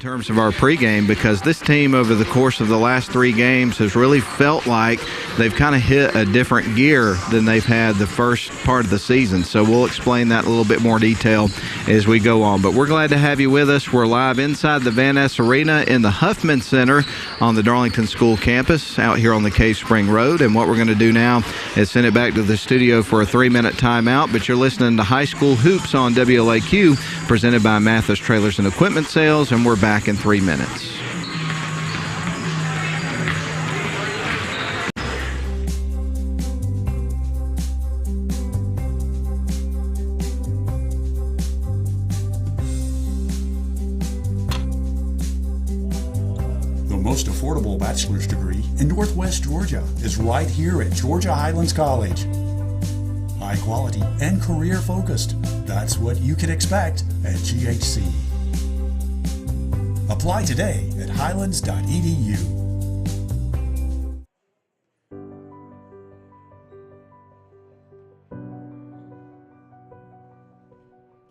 terms of our pregame, because this team over the course of the last 3 games has really felt like they've kind of hit a different gear than they've had the first part of the season. So we'll explain that in a little bit more detail as we go on. But we're glad to have you with us. We're live inside the Van Ness Arena in the Huffman Center on the Darlington School campus out here on the Cave Spring Road. And what we're going to do now is send it back to the studio for a 3-minute timeout. But you're listening to High School Hoops on WLAQ, presented by Mathis Trailers and Equipment Sales, and we're back in 3 minutes. The most affordable bachelor's degree in Northwest Georgia is right here at Georgia Highlands College. High quality and career focused. That's what you can expect at GHC. Apply today at highlands.edu.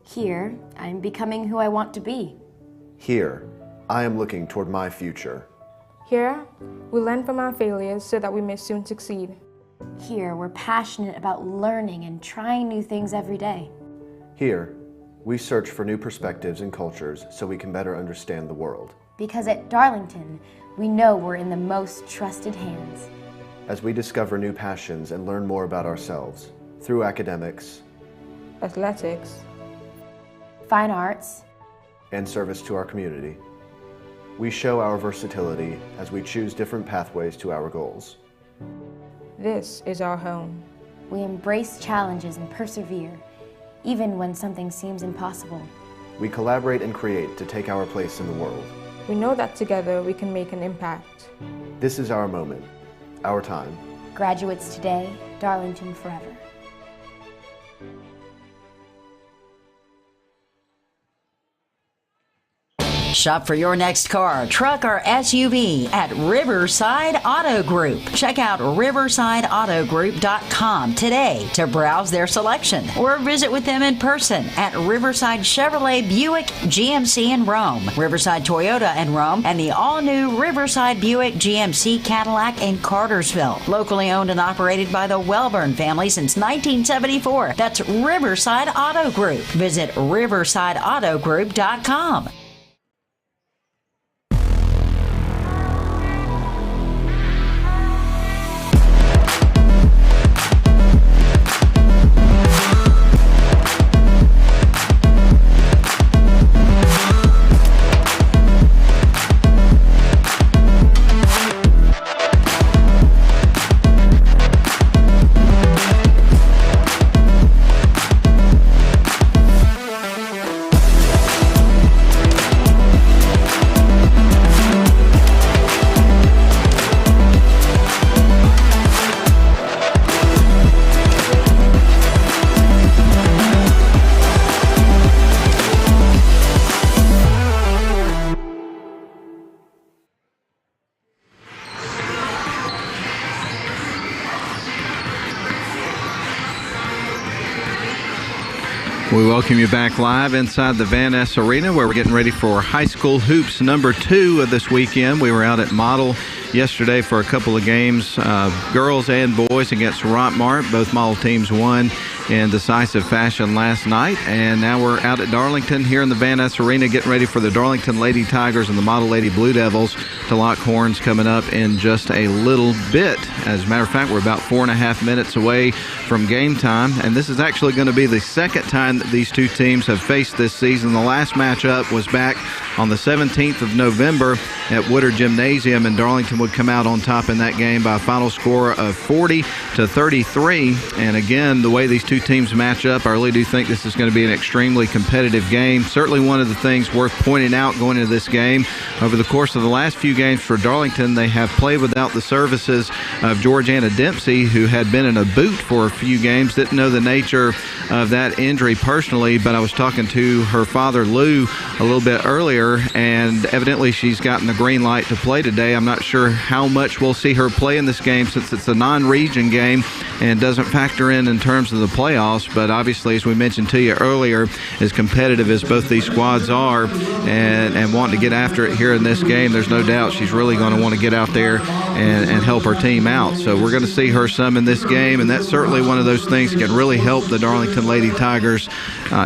Here, I'm becoming who I want to be. Here, I am looking toward my future. Here, we learn from our failures so that we may soon succeed. Here, we're passionate about learning and trying new things every day. Here, we search for new perspectives and cultures so we can better understand the world. Because at Darlington, we know we're in the most trusted hands. As we discover new passions and learn more about ourselves through academics, Athletics, fine arts, and service to our community, we show our versatility as we choose different pathways to our goals. this is our home. We embrace challenges and persevere, even when something seems impossible. We collaborate and create to take our place in the world. We know that together we can make an impact. This is our moment, our time. Graduates today, Darlington forever. Shop for your next car, truck, or SUV at Riverside Auto Group. Check out riversideautogroup.com today to browse their selection or visit with them in person at Riverside Chevrolet Buick GMC in Rome, Riverside Toyota in Rome, and the all-new Riverside Buick GMC Cadillac in Cartersville. Locally owned and operated by the Welburn family since 1974. That's Riverside Auto Group. Visit riversideautogroup.com. We welcome you back live inside the Van Ness Arena, where we're getting ready for High School Hoops number 2 of this weekend. We were out at Model yesterday for a couple of games, girls and boys against Rockmart. Both Model teams won in decisive fashion last night, and now we're out at Darlington here in the Van Ness Arena getting ready for the Darlington Lady Tigers and the Model Lady Blue Devils to lock horns coming up in just a little bit. As a matter of fact, we're about 4.5 minutes away from game time, and this is actually going to be the second time that these two teams have faced this season. The last matchup was back on the 17th of November at Woodard Gymnasium, and Darlington would come out on top in that game by a final score of 40-33. And again, the way these two teams match up, I really do think this is going to be an extremely competitive game. Certainly one of the things worth pointing out going into this game, over the course of the last few games for Darlington. They have played without the services of Georgiana Dempsey, who had been in a boot for a few games. Didn't know the nature of that injury personally, but I was talking to her father, Lou, a little bit earlier, and evidently she's gotten the green light to play today. I'm not sure how much we'll see her play in this game since it's a non-region game and doesn't factor in terms of the playoffs, but obviously, as we mentioned to you earlier, as competitive as both these squads are and wanting to get after it here in this game, there's no doubt she's really going to want to get out there and help her team out. So we're going to see her some in this game, and that's certainly one of those things that can really help the Darlington Lady Tigers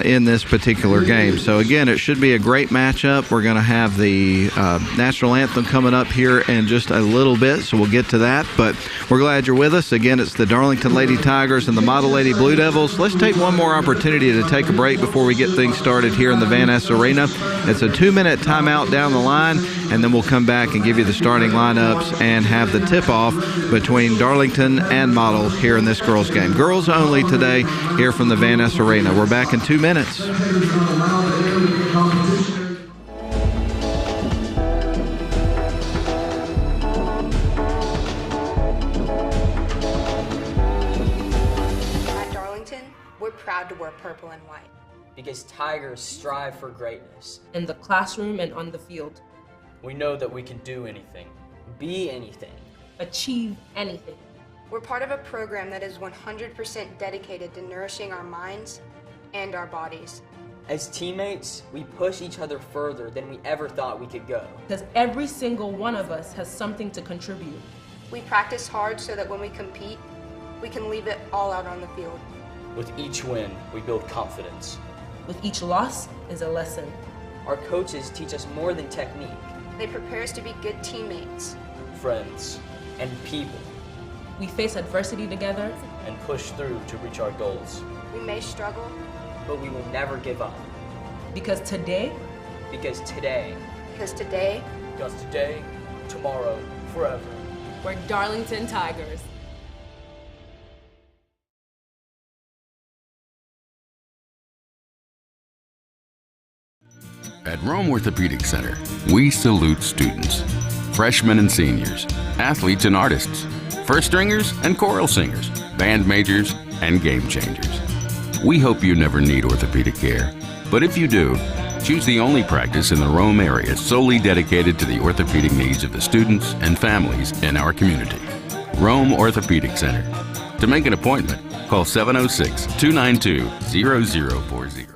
in this particular game. So again, it should be a great matchup. We're going to have the national anthem coming up here in just a little bit, so we'll get to that, but we're glad you're with us. Again, it's the Darlington Lady Tigers and the Model Lady Blue Devils. Let's take one more opportunity to take a break before we get things started here in the Van Ness Arena. It's a 2-minute timeout down the line, and then we'll come back and give you the starting lineups and have the tip-off between Darlington and Model here in this girls game. Girls only today here from the Van Ness Arena. We're back in 2 minutes. At Darlington, we're proud to wear purple and white. Because Tigers strive for greatness. In the classroom and on the field. We know that we can do anything, be anything, Achieve anything. We're part of a program that is 100% dedicated to nourishing our minds and our bodies. As teammates, we push each other further than we ever thought we could go. Because every single one of us has something to contribute. We practice hard so that when we compete, we can leave it all out on the field. With each win, we build confidence. With each loss is a lesson. Our coaches teach us more than technique. They prepare us to be good teammates, friends, and people. We face adversity together and push through to reach our goals. We may struggle, but we will never give up. Because today, Because today, tomorrow, forever. we're Darlington Tigers. At Rome Orthopedic Center, we salute students, freshmen and seniors, athletes and artists, first stringers and choral singers, band majors and game changers. We hope you never need orthopedic care, but if you do, choose the only practice in the Rome area solely dedicated to the orthopedic needs of the students and families in our community. Rome Orthopedic Center. To make an appointment, call 706-292-0040.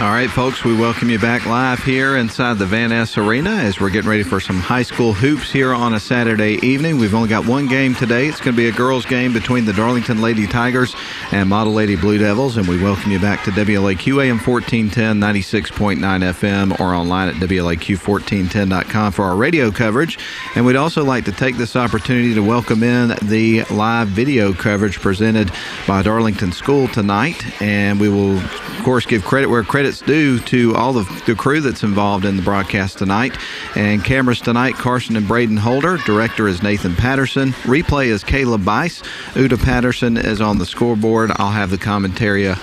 All right, folks, we welcome you back live here inside the Van Ness Arena as we're getting ready for some high school hoops here on a Saturday evening. We've only got one game today. It's going to be a girls' game between the Darlington Lady Tigers and Model Lady Blue Devils, and we welcome you back to WLAQ AM 1410, 96.9 FM, or online at WLAQ1410.com for our radio coverage. And we'd also like to take this opportunity to welcome in the live video coverage presented by Darlington School tonight, and we will, of course, give credit where credit's due to all the crew that's involved in the broadcast tonight. And cameras tonight, Carson and Braden Holder. Director is Nathan Patterson. Replay is Caleb Bice. Uda Patterson is on the scoreboard. I'll have the commentary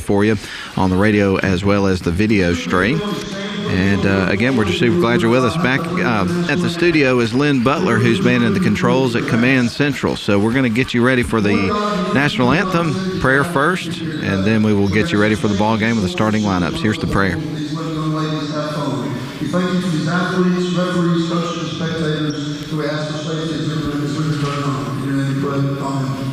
for you on the radio as well as the video stream. And again, we're just super glad you're with us. Back at the studio is Lynn Butler, who's manning the controls at Command Central. So we're going to get you ready for the national anthem, prayer first, and then we will get you ready for the ball game with the starting lineups. Here's the prayer. We thank you for these athletes, referees, coaches, and spectators who ask for safety as we return home. In your name we pray. Amen.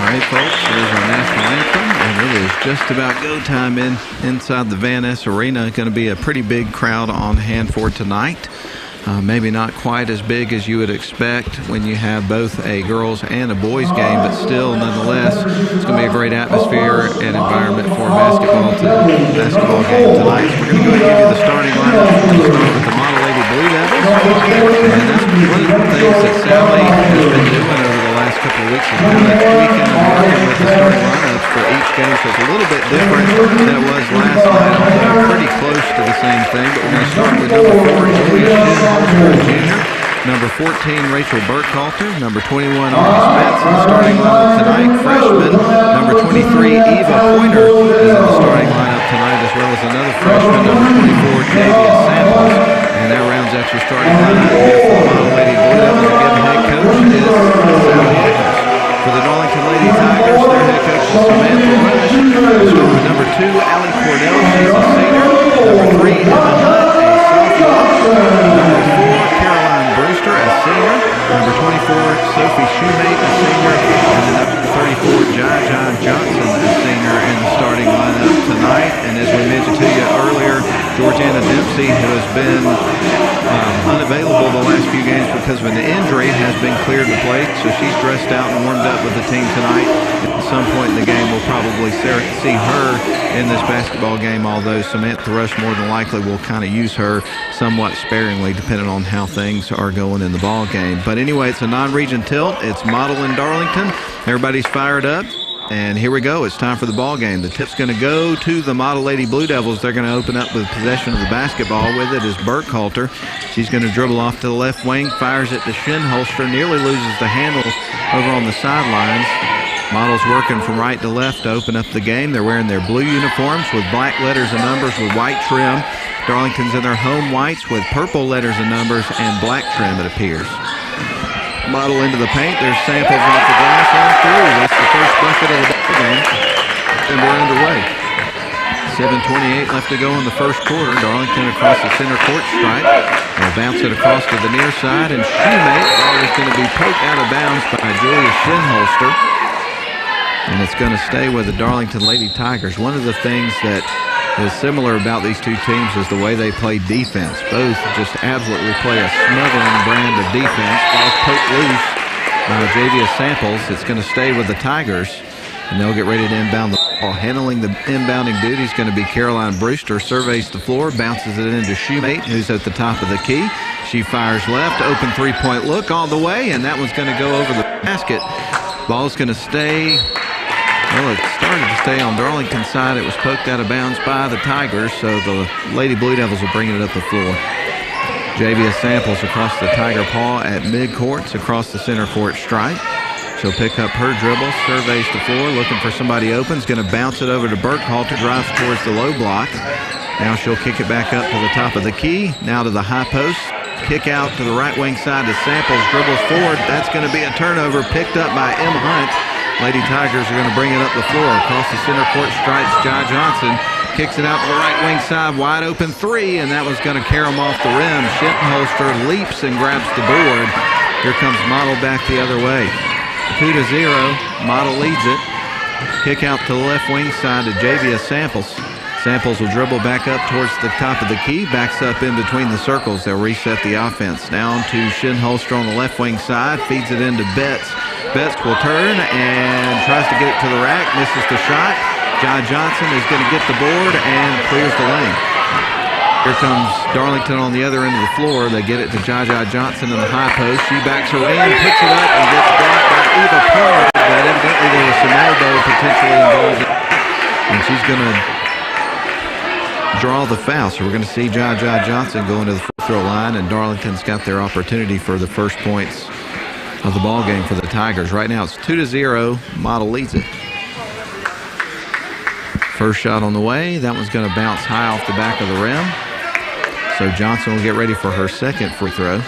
right, folks, there's our national anthem, and it is just about go time inside the Van Ness Arena. Going to be a pretty big crowd on hand for tonight. Maybe not quite as big as you would expect when you have both a girls and a boys game, but still, nonetheless, it's going to be a great atmosphere and environment for a basketball game tonight. So we're going to go ahead and give you the starting lineup. We're going to start with the Model Lady Blue Devils, and that's one of the things that Sally has been doing over the last couple of weeks is kind of tweaking and working with the starting lineups for each game, so it's a little bit different than it was last night, although pretty close to the same thing. But we're going to start with number 4, Julia Shinholster Jr., number 14, Rachel Burkhalter, number 21, August Spence in the starting lineup tonight. Freshman, number 23, Eva Pointer is in the starting lineup tonight, as well as another freshman, number 24, Javia Samples. And that rounds out your starting lineup here for the Model Lady Blue Devils. Again, the head coach is Sally Eccles. For the Darlington Lady Tigers, their head coach is Samantha Rush. We'll start with number 2, Allie Cordell. She's a senior. Number 3, Emma Hunt, a sophomore. Number 4, Caroline Brewster, a senior. Number 24, Sophie Shoemate, a senior. And then number 34, Jaja Johnson, a senior, in the starting lineup tonight. And as we mentioned to you earlier, Georgiana Dempsey, who has been unavailable the last few games because of an injury, has been cleared to play. So she's dressed out and warmed up with the team tonight. At some point in the game, we'll probably see her in this basketball game, although Samantha Rush more than likely will kind of use her somewhat sparingly depending on how things are going in the ball game. But anyway, it's a non-region tilt. It's Model in Darlington. Everybody's fired up. And here we go. It's time for the ball game. The tip's going to go to the Model Lady Blue Devils. They're going to open up with possession of the basketball. With it is Burkhalter. She's going to dribble off to the left wing, fires it to Shinholster, nearly loses the handle over on the sidelines. Models working from right to left to open up the game. They're wearing their blue uniforms with black letters and numbers with white trim. Darlington's in their home whites with purple letters and numbers and black trim, it appears. Model into the paint. There's Samples off the glass and through. That's the first bucket of the ball game. And we're underway. 7:28 left to go in the first quarter. Darlington across the center court stripe. They'll bounce it across to the near side, and Shoemate is going to be poked out of bounds by Julia Shinholster. And it's going to stay with the Darlington Lady Tigers. One of the things that is similar about these two teams is the way they play defense. Both just absolutely play a smothering brand of defense. Ball's poked loose by Javia Samples. It's going to stay with the Tigers, and they'll get ready to inbound the ball. Handling the inbounding duty is going to be Caroline Brewster. Surveys the floor, bounces it into Shoemate, who's at the top of the key. She fires left, open three-point look all the way, and that one's going to go over the basket. Ball's going to stay. Well, it started to stay on Darlington's side. It was poked out of bounds by the Tigers, so the Lady Blue Devils will bring it up the floor. Javia Samples across the Tiger paw at midcourt, across the center court stripe. She'll pick up her dribble, surveys the floor, looking for somebody open. Is going to bounce it over to Burkhalter, drives towards the low block. Now she'll kick it back up to the top of the key. Now to the high post. Kick out to the right wing side to Samples, dribbles forward. That's going to be a turnover picked up by M. Hunt. Lady Tigers are going to bring it up the floor. Across the center court stripes, Jai Johnson kicks it out to the right wing side, wide open three, and that was going to carry them off the rim. Shinholster leaps and grabs the board. Here comes Model back the other way. 2-0, Model leads it. Kick out to the left wing side to Javia Samples. Samples will dribble back up towards the top of the key, backs up in between the circles. They'll reset the offense. Now to Shinholster on the left wing side, feeds it into Betts. Betts will turn and tries to get it to the rack, misses the shot. Jai Johnson is going to get the board and clears the lane. Here comes Darlington on the other end of the floor. They get it to Jai Johnson in the high post. She backs her in, picks it up, and gets blocked by Eva Pointer. But evidently there was some elbow potentially involved in it, and she's going to draw the foul. So we're going to see Jai Johnson go into the free throw line, and Darlington's got their opportunity for the first points of the ball game for the Tigers. Right now it's 2-0. Model leads it. First shot on the way. That one's going to bounce high off the back of the rim. So Johnson will get ready for her second free throw.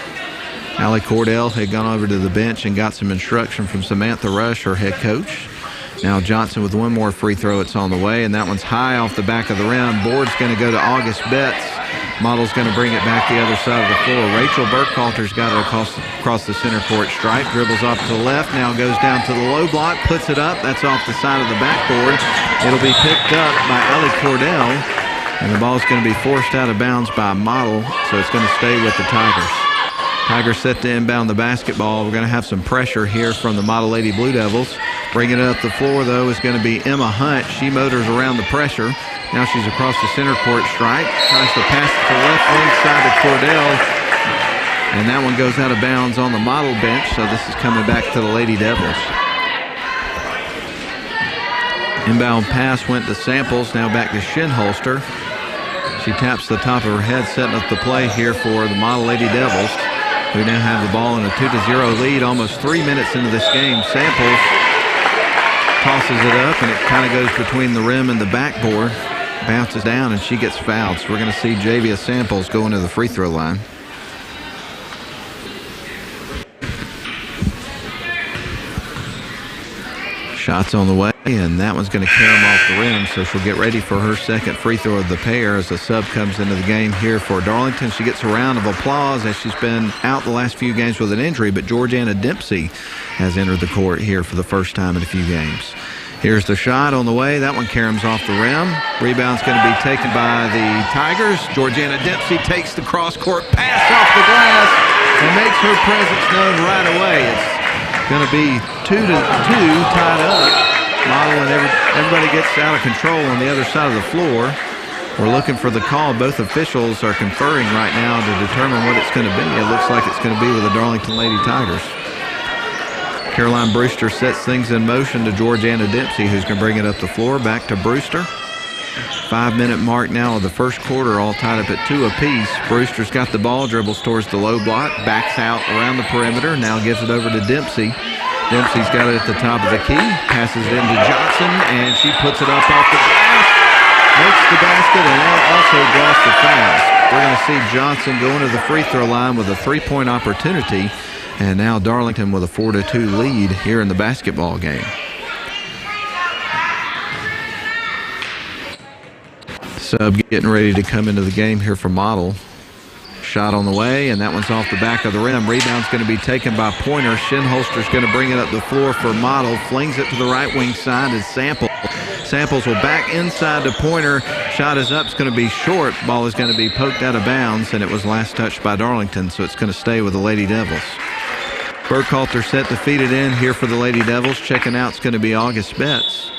Allie Cordell had gone over to the bench and got some instruction from Samantha Rush, her head coach. Now Johnson with one more free throw. It's on the way, and that one's high off the back of the rim. Board's going to go to August Betts. Model's going to bring it back the other side of the floor. Rachel Burkhalter's got it across the center court stripe. Dribbles off to the left. Now goes down to the low block. Puts it up. That's off the side of the backboard. It'll be picked up by Ellie Cordell. And the ball's going to be forced out of bounds by Model. So it's going to stay with the Tigers. Tigers set to inbound the basketball. We're going to have some pressure here from the Model Lady Blue Devils. Bringing it up the floor, though, is going to be Emma Hunt. She motors around the pressure. Now she's across the center court stripe. Tries to pass it to the left wing side to Cordell. And that one goes out of bounds on the Model bench, so this is coming back to the Lady Devils. Inbound pass went to Samples, now back to Shinholster. She taps the top of her head, setting up the play here for the Model Lady Devils, who now have the ball in a 2-0 lead almost 3 minutes into this game. Samples tosses it up, and it kind of goes between the rim and the backboard. Bounces down, and she gets fouled. So we're going to see Javia Samples going to the free throw line. Shots on the way, and that one's going to carry them off the rim, so she'll get ready for her second free throw of the pair as the sub comes into the game here for Darlington. She gets a round of applause as she's been out the last few games with an injury, but Georgiana Dempsey has entered the court here for the first time in a few games. Here's the shot on the way. That one caroms off the rim. Rebound's going to be taken by the Tigers. Georgiana Dempsey takes the cross-court pass off the glass and makes her presence known right away. It's going to be 2-2 tied up. Model and everybody gets out of control on the other side of the floor. We're looking for the call. Both officials are conferring right now to determine what it's going to be. It looks like it's going to be with the Darlington Lady Tigers. Caroline Brewster sets things in motion to Georgiana Dempsey, who's going to bring it up the floor. Back to Brewster. 5-minute mark now of the first quarter, all tied up at 2 apiece. Brewster's got the ball, dribbles towards the low block, backs out around the perimeter, now gives it over to Dempsey. Dempsey's got it at the top of the key, passes it into Johnson, and she puts it up off the glass, makes the basket, and also draws the fouls. We're going to see Johnson going to the free throw line with a 3-point opportunity. And now Darlington with a 4-2 lead here in the basketball game. Sub getting ready to come into the game here for Model. Shot on the way, and that one's off the back of the rim. Rebound's going to be taken by Pointer. Shinholster's going to bring it up the floor for Model. Flings it to the right wing side as Samples. Samples will back inside to Pointer. Shot is up. It's going to be short. Ball is going to be poked out of bounds, and it was last touched by Darlington, so it's going to stay with the Lady Devils. Burkhalter set to feed it in here for the Lady Devils. Checking out is going to be August Betts.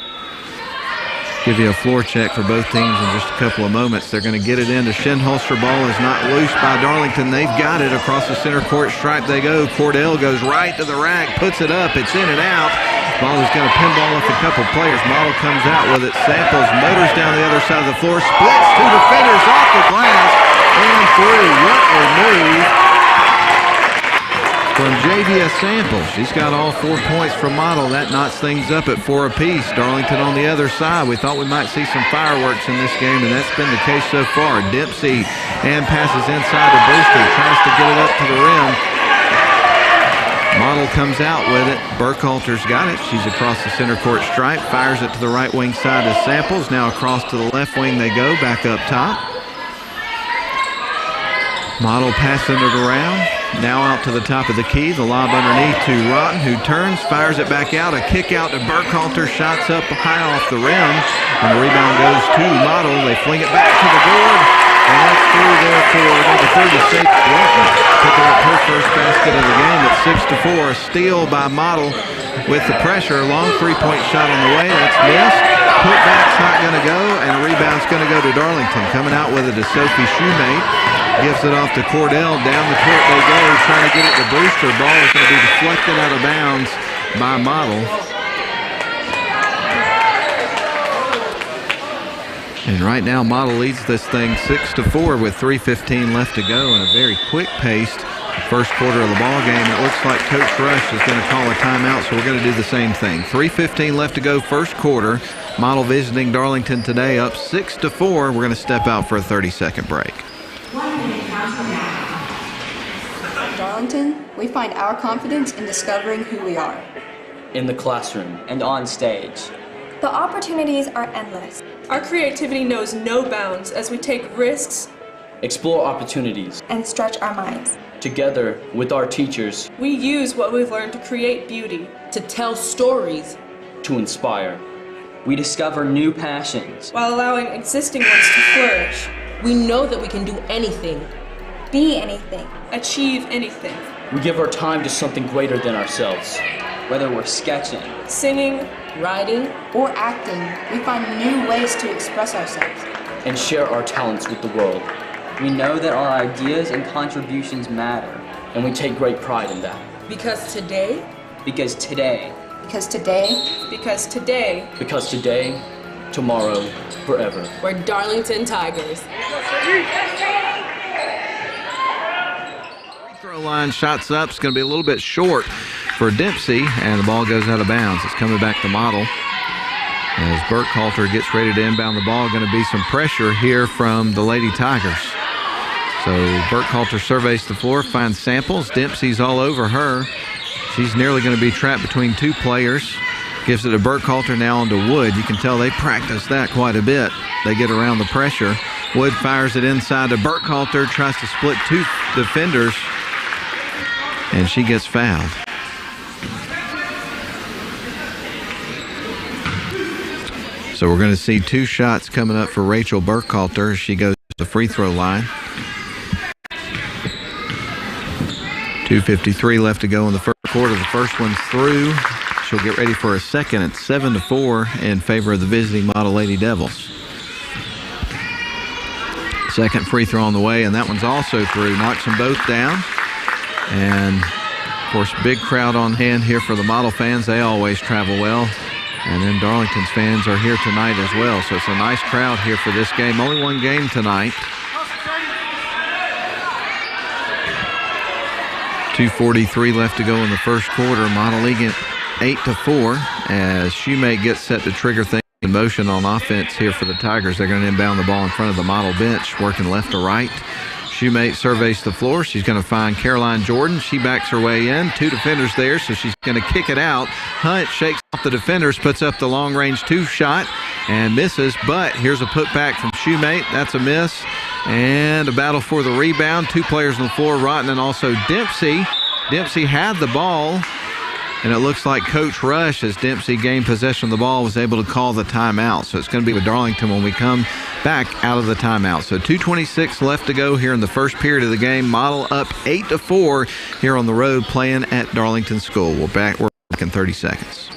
Give you a floor check for both teams in just a couple of moments. They're going to get it into Shinholster. Ball is not loose by Darlington. They've got it across the center court stripe. They go. Cordell goes right to the rack, puts it up. It's in and out. Ball is going to pinball off a couple players. Model comes out with it. Samples motors down the other side of the floor. Splits 2 defenders off the glass and through. What a move from Javia Samples. She's got all 4 points from Model. That knots things up at 4 apiece. Darlington on the other side. We thought we might see some fireworks in this game, and that's been the case so far. Dempsey and passes inside to Brewster. Tries to get it up to the rim. Model comes out with it. Burkhalter's got it. She's across the center court stripe. Fires it to the right wing side to Samples. Now across to the left wing they go. Back up top. Model passing it around. Now out to the top of the key. The lob underneath to Rotten, who turns, fires it back out. A kick out to Burkhalter. Shots up high off the rim. And the rebound goes to Model. They fling it back to the board. And that's through there for number 36, Rotten. Picking up her first basket of the game at 6-4. A steal by Model with the pressure. Long 3-point shot on the way. That's missed. Putback's not going to go. And the rebound's going to go to Darlington. Coming out with it is Sophie Shoemate. Gives it off to Cordell. Down the court they go, trying to get it to Brewster. Ball is going to be deflected out of bounds by Model. And right now, Model leads this thing 6-4 with 3:15 left to go in a very quick-paced first quarter of the ball game. It looks like Coach Rush is going to call a timeout, so we're going to do the same thing. 3:15 left to go first quarter. Model visiting Darlington today up 6-4. We're going to step out for a 30-second break. Darlington, we find our confidence in discovering who we are. In the classroom and on stage. The opportunities are endless. Our creativity knows no bounds as we take risks, explore opportunities, and stretch our minds. Together with our teachers, we use what we've learned to create beauty, to tell stories, to inspire. We discover new passions while allowing existing ones to flourish. We know that we can do anything, be anything, achieve anything. We give our time to something greater than ourselves. Whether we're sketching, singing, writing, or acting, we find new ways to express ourselves and share our talents with the world. We know that our ideas and contributions matter, and we take great pride in that. Because today, because today, because today, because today, because today, tomorrow, forever. We're Darlington Tigers. Free throw line shots up. It's going to be a little bit short for Dempsey, and the ball goes out of bounds. It's coming back to Model. As Burkhalter gets ready to inbound the ball, going to be some pressure here from the Lady Tigers. So Burkhalter surveys the floor, finds Samples. Dempsey's all over her. She's nearly going to be trapped between two players. Gives it to Burkhalter, now onto Wood. You can tell they practice that quite a bit. They get around the pressure. Wood fires it inside to Burkhalter, tries to split two defenders, and she gets fouled. So we're going to see two shots coming up for Rachel Burkhalter as she goes to the free throw line. 2:53 left to go in the first quarter. The first one's through. She'll get ready for a second. It's 7-4 in favor of the visiting Model Lady Devils. Second free throw on the way, and that one's also through. Knocks them both down. And, of course, big crowd on hand here for the Model fans. They always travel well. And then Darlington's fans are here tonight as well. So it's a nice crowd here for this game. Only one game tonight. 2:43 left to go in the first quarter. Model leading 8-4 as Shoemate gets set to trigger things in motion on offense here for the Tigers. They're going to inbound the ball in front of the Model bench, working left to right. Shoemate surveys the floor. She's going to find Caroline Jordan. She backs her way in. Two defenders there, so she's going to kick it out. Hunt shakes off the defenders, puts up the long-range two shot, and misses. But here's a putback from Shoemate. That's a miss. And a battle for the rebound. Two players on the floor, Rotten and also Dempsey. Dempsey had the ball, and it looks like Coach Rush, as Dempsey gained possession of the ball, was able to call the timeout. So it's going to be with Darlington when we come back out of the timeout. So 2:26 left to go here in the first period of the game. Model up 8-4 here on the road playing at Darlington School. We're back in 30 seconds.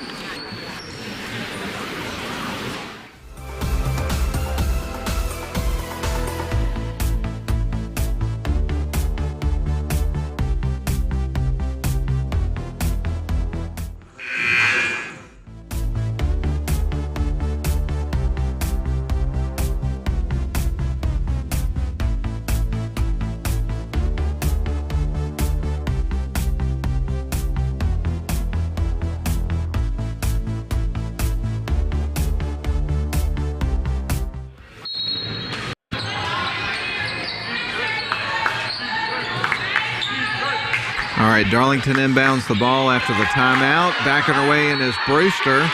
All right, Darlington inbounds the ball after the timeout. Backing her way in is Brewster.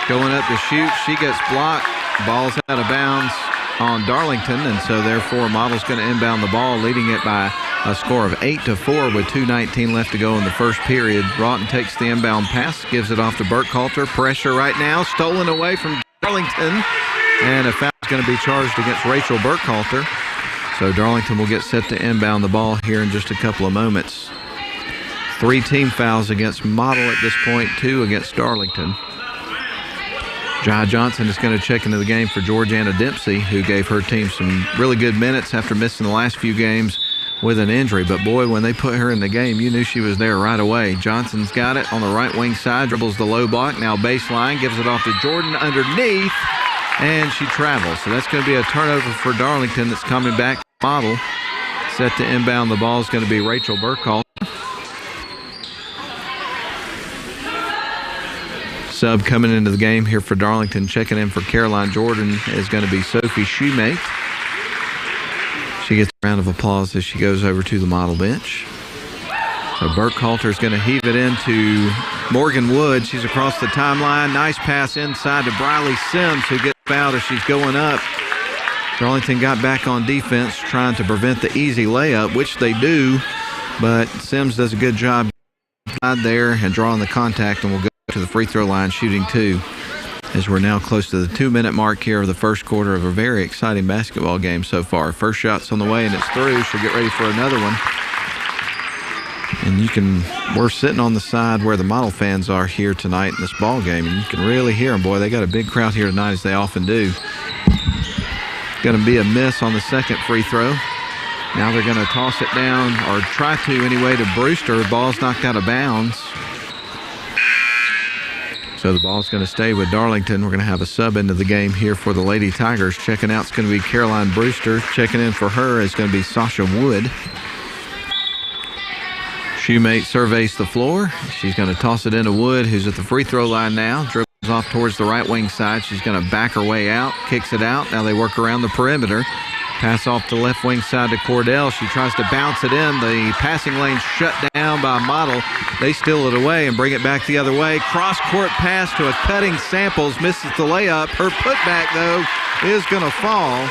Going up to shoot. She gets blocked. Ball's out of bounds on Darlington, and so therefore Model's going to inbound the ball, leading it by a score of 8-4 with 2:19 left to go in the first period. Broughton takes the inbound pass, gives it off to Burkhalter. Pressure right now, stolen away from Darlington, and a foul is going to be charged against Rachel Burkhalter. So Darlington will get set to inbound the ball here in just a couple of moments. 3 team fouls against Model at this point, 2 against Darlington. Jai Johnson is going to check into the game for Georgiana Dempsey, who gave her team some really good minutes after missing the last few games with an injury. But boy, when they put her in the game, you knew she was there right away. Johnson's got it on the right wing side, dribbles the low block, now baseline, gives it off to Jordan underneath, and she travels. So that's going to be a turnover for Darlington that's coming back. Model set to inbound the ball is going to be Rachel Burkhalter. Sub coming into the game here for Darlington, checking in for Caroline Jordan, is going to be Sophie Shoemate. She gets a round of applause as she goes over to the Model bench. So Burkhalter is going to heave it into Morgan Wood. She's across the timeline. Nice pass inside to Briley Sims, who gets fouled as she's going up. Darlington got back on defense trying to prevent the easy layup, which they do, but Sims does a good job there and drawing the contact, and will go to the free throw line shooting 2 as we're now close to the 2-minute mark here of the first quarter of a very exciting basketball game so far. First shot's on the way, and it's through. She'll get ready for another one. And we're sitting on the side where the model fans are here tonight in this ball game, and you can really hear them. Boy, they got a big crowd here tonight, as they often do. Going to be a miss on the second free throw. Now they're going to toss it down, or try to anyway, to Brewster. Ball's knocked out of bounds. So the ball's going to stay with Darlington. We're going to have a sub into the game here for the Lady Tigers. Checking out is going to be Caroline Brewster. Checking in for her is going to be Sasha Wood. Shoemate surveys the floor. She's going to toss it into Wood, who's at the free throw line now. Dribbles off towards the right wing side. She's going to back her way out, kicks it out. Now they work around the perimeter. Pass off the left wing side to Cordell. She tries to bounce it in. The passing lane shut down by Model. They steal it away and bring it back the other way. Cross-court pass to a cutting Samples. Misses the layup. Her putback, though, is going to fall.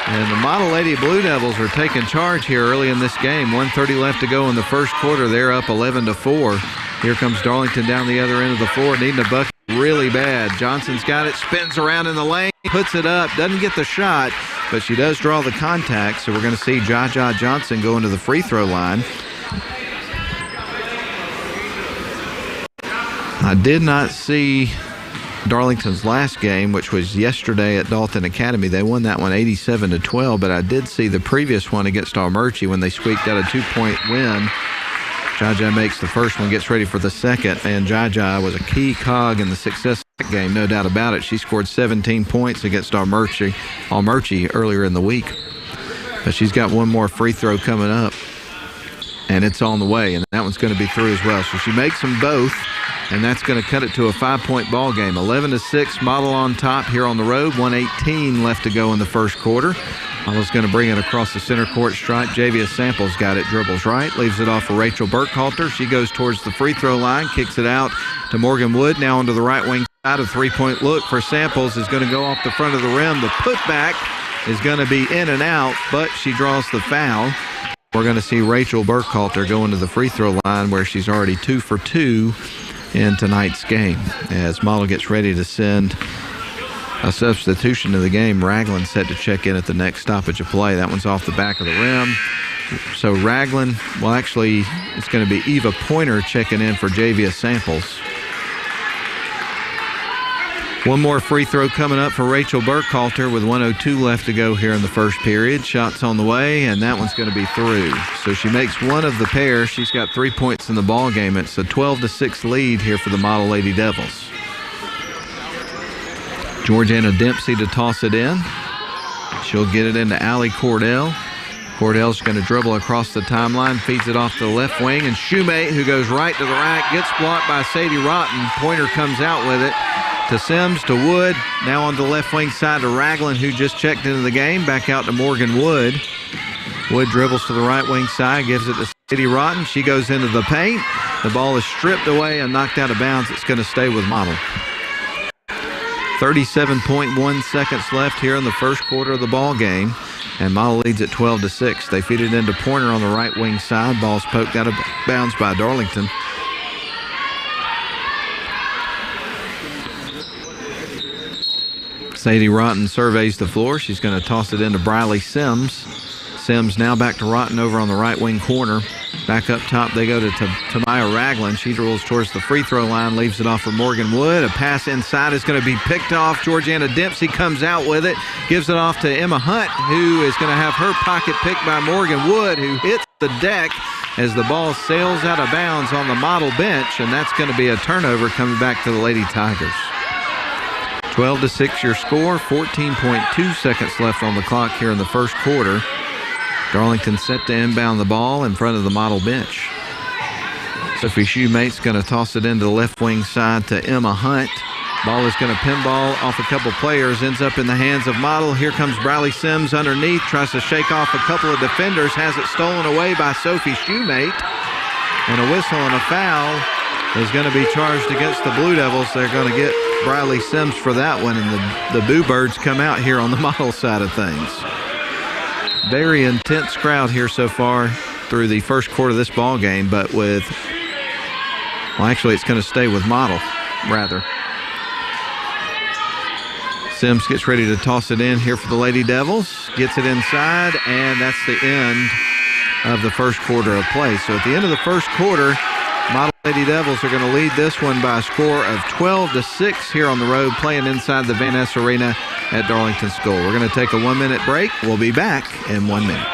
And the Model Lady Blue Devils are taking charge here early in this game. 1:30 left to go in the first quarter. They're up 11-4. Here comes Darlington down the other end of the floor, needing a bucket really bad. Johnson's got it, spins around in the lane, puts it up, doesn't get the shot, but she does draw the contact, so we're going to see Jaja Johnson go into the free throw line. I did not see Darlington's last game, which was yesterday at Dalton Academy. They won that one 87-12, but I did see the previous one against Almerchi when they squeaked out a 2-point win. Jaja makes the first one, gets ready for the second, and Jaja was a key cog in the success of that game, no doubt about it. She scored 17 points against Almerchi earlier in the week. But she's got one more free throw coming up, and it's on the way, and that one's going to be through as well. So she makes them both, and that's going to cut it to a 5-point ball game. 11-6, Model on top here on the road. 1:18 left to go in the first quarter. Model's going to bring it across the center court stripe. Javia Samples got it, dribbles right, leaves it off for Rachel Burkhalter. She goes towards the free throw line, kicks it out to Morgan Wood. Now onto the right wing side. A 3-point look for Samples is going to go off the front of the rim. The putback is going to be in and out, but she draws the foul. We're going to see Rachel Burkhalter go into the free throw line, where she's already 2 for 2 in tonight's game. As Model gets ready to send a substitution to the game, Raglan set to check in at the next stoppage of play. That one's off the back of the rim. So Raglan, well, actually, it's going to be Eva Pointer checking in for Javia Samples. One more free throw coming up for Rachel Burkhalter with 1:02 left to go here in the first period. Shots on the way, and that one's going to be through. So she makes one of the pair. She's got 3 points in the ball game. It's a 12-6 lead here for the Model Lady Devils. Georgiana Dempsey to toss it in. She'll get it into Allie Cordell. Cordell's going to dribble across the timeline, feeds it off to the left wing, and Shoemate, who goes right to the rack, gets blocked by Sadie Rotten. Pointer comes out with it to Sims, to Wood. Now on the left wing side to Raglan, who just checked into the game. Back out to Morgan Wood. Wood dribbles to the right wing side, gives it to Sadie Rotten. She goes into the paint. The ball is stripped away and knocked out of bounds. It's going to stay with Model. 37.1 seconds left here in the first quarter of the ball game, and Model leads at 12-6. They feed it into Pointer on the right wing side. Ball's poked out of bounds by Darlington. Sadie Rotten surveys the floor. She's going to toss it into Briley Sims. Sims now back to Rotten over on the right wing corner. Back up top, they go to Tamaya Raglan. She drills towards the free throw line, leaves it off for Morgan Wood. A pass inside is going to be picked off. Georgiana Dempsey comes out with it, gives it off to Emma Hunt, who is going to have her pocket picked by Morgan Wood, who hits the deck as the ball sails out of bounds on the Model bench, and that's going to be a turnover coming back to the Lady Tigers. 12-6 your score, 14.2 seconds left on the clock here in the first quarter. Darlington set to inbound the ball in front of the Model bench. Sophie Shoemate's going to toss it into the left wing side to Emma Hunt. Ball is going to pinball off a couple players, ends up in the hands of Model. Here comes Briley Sims underneath, tries to shake off a couple of defenders, has it stolen away by Sophie Shoemate. And a whistle and a foul is going to be charged against the Blue Devils. They're going to get Briley Sims for that one, and the Boo Birds come out here on the model side of things. Very intense crowd here so far through the first quarter of this ball game, but with, well, actually it's going to stay with model, rather. Sims gets ready to toss it in here for the Lady Devils, gets it inside, and that's the end of the first quarter of play. So at the end of the first quarter, Model Lady Devils are going to lead this one by a score of 12-6 here on the road, playing inside the Van Ness Arena at Darlington School. We're going to take a 1-minute break. We'll be back in 1 minute.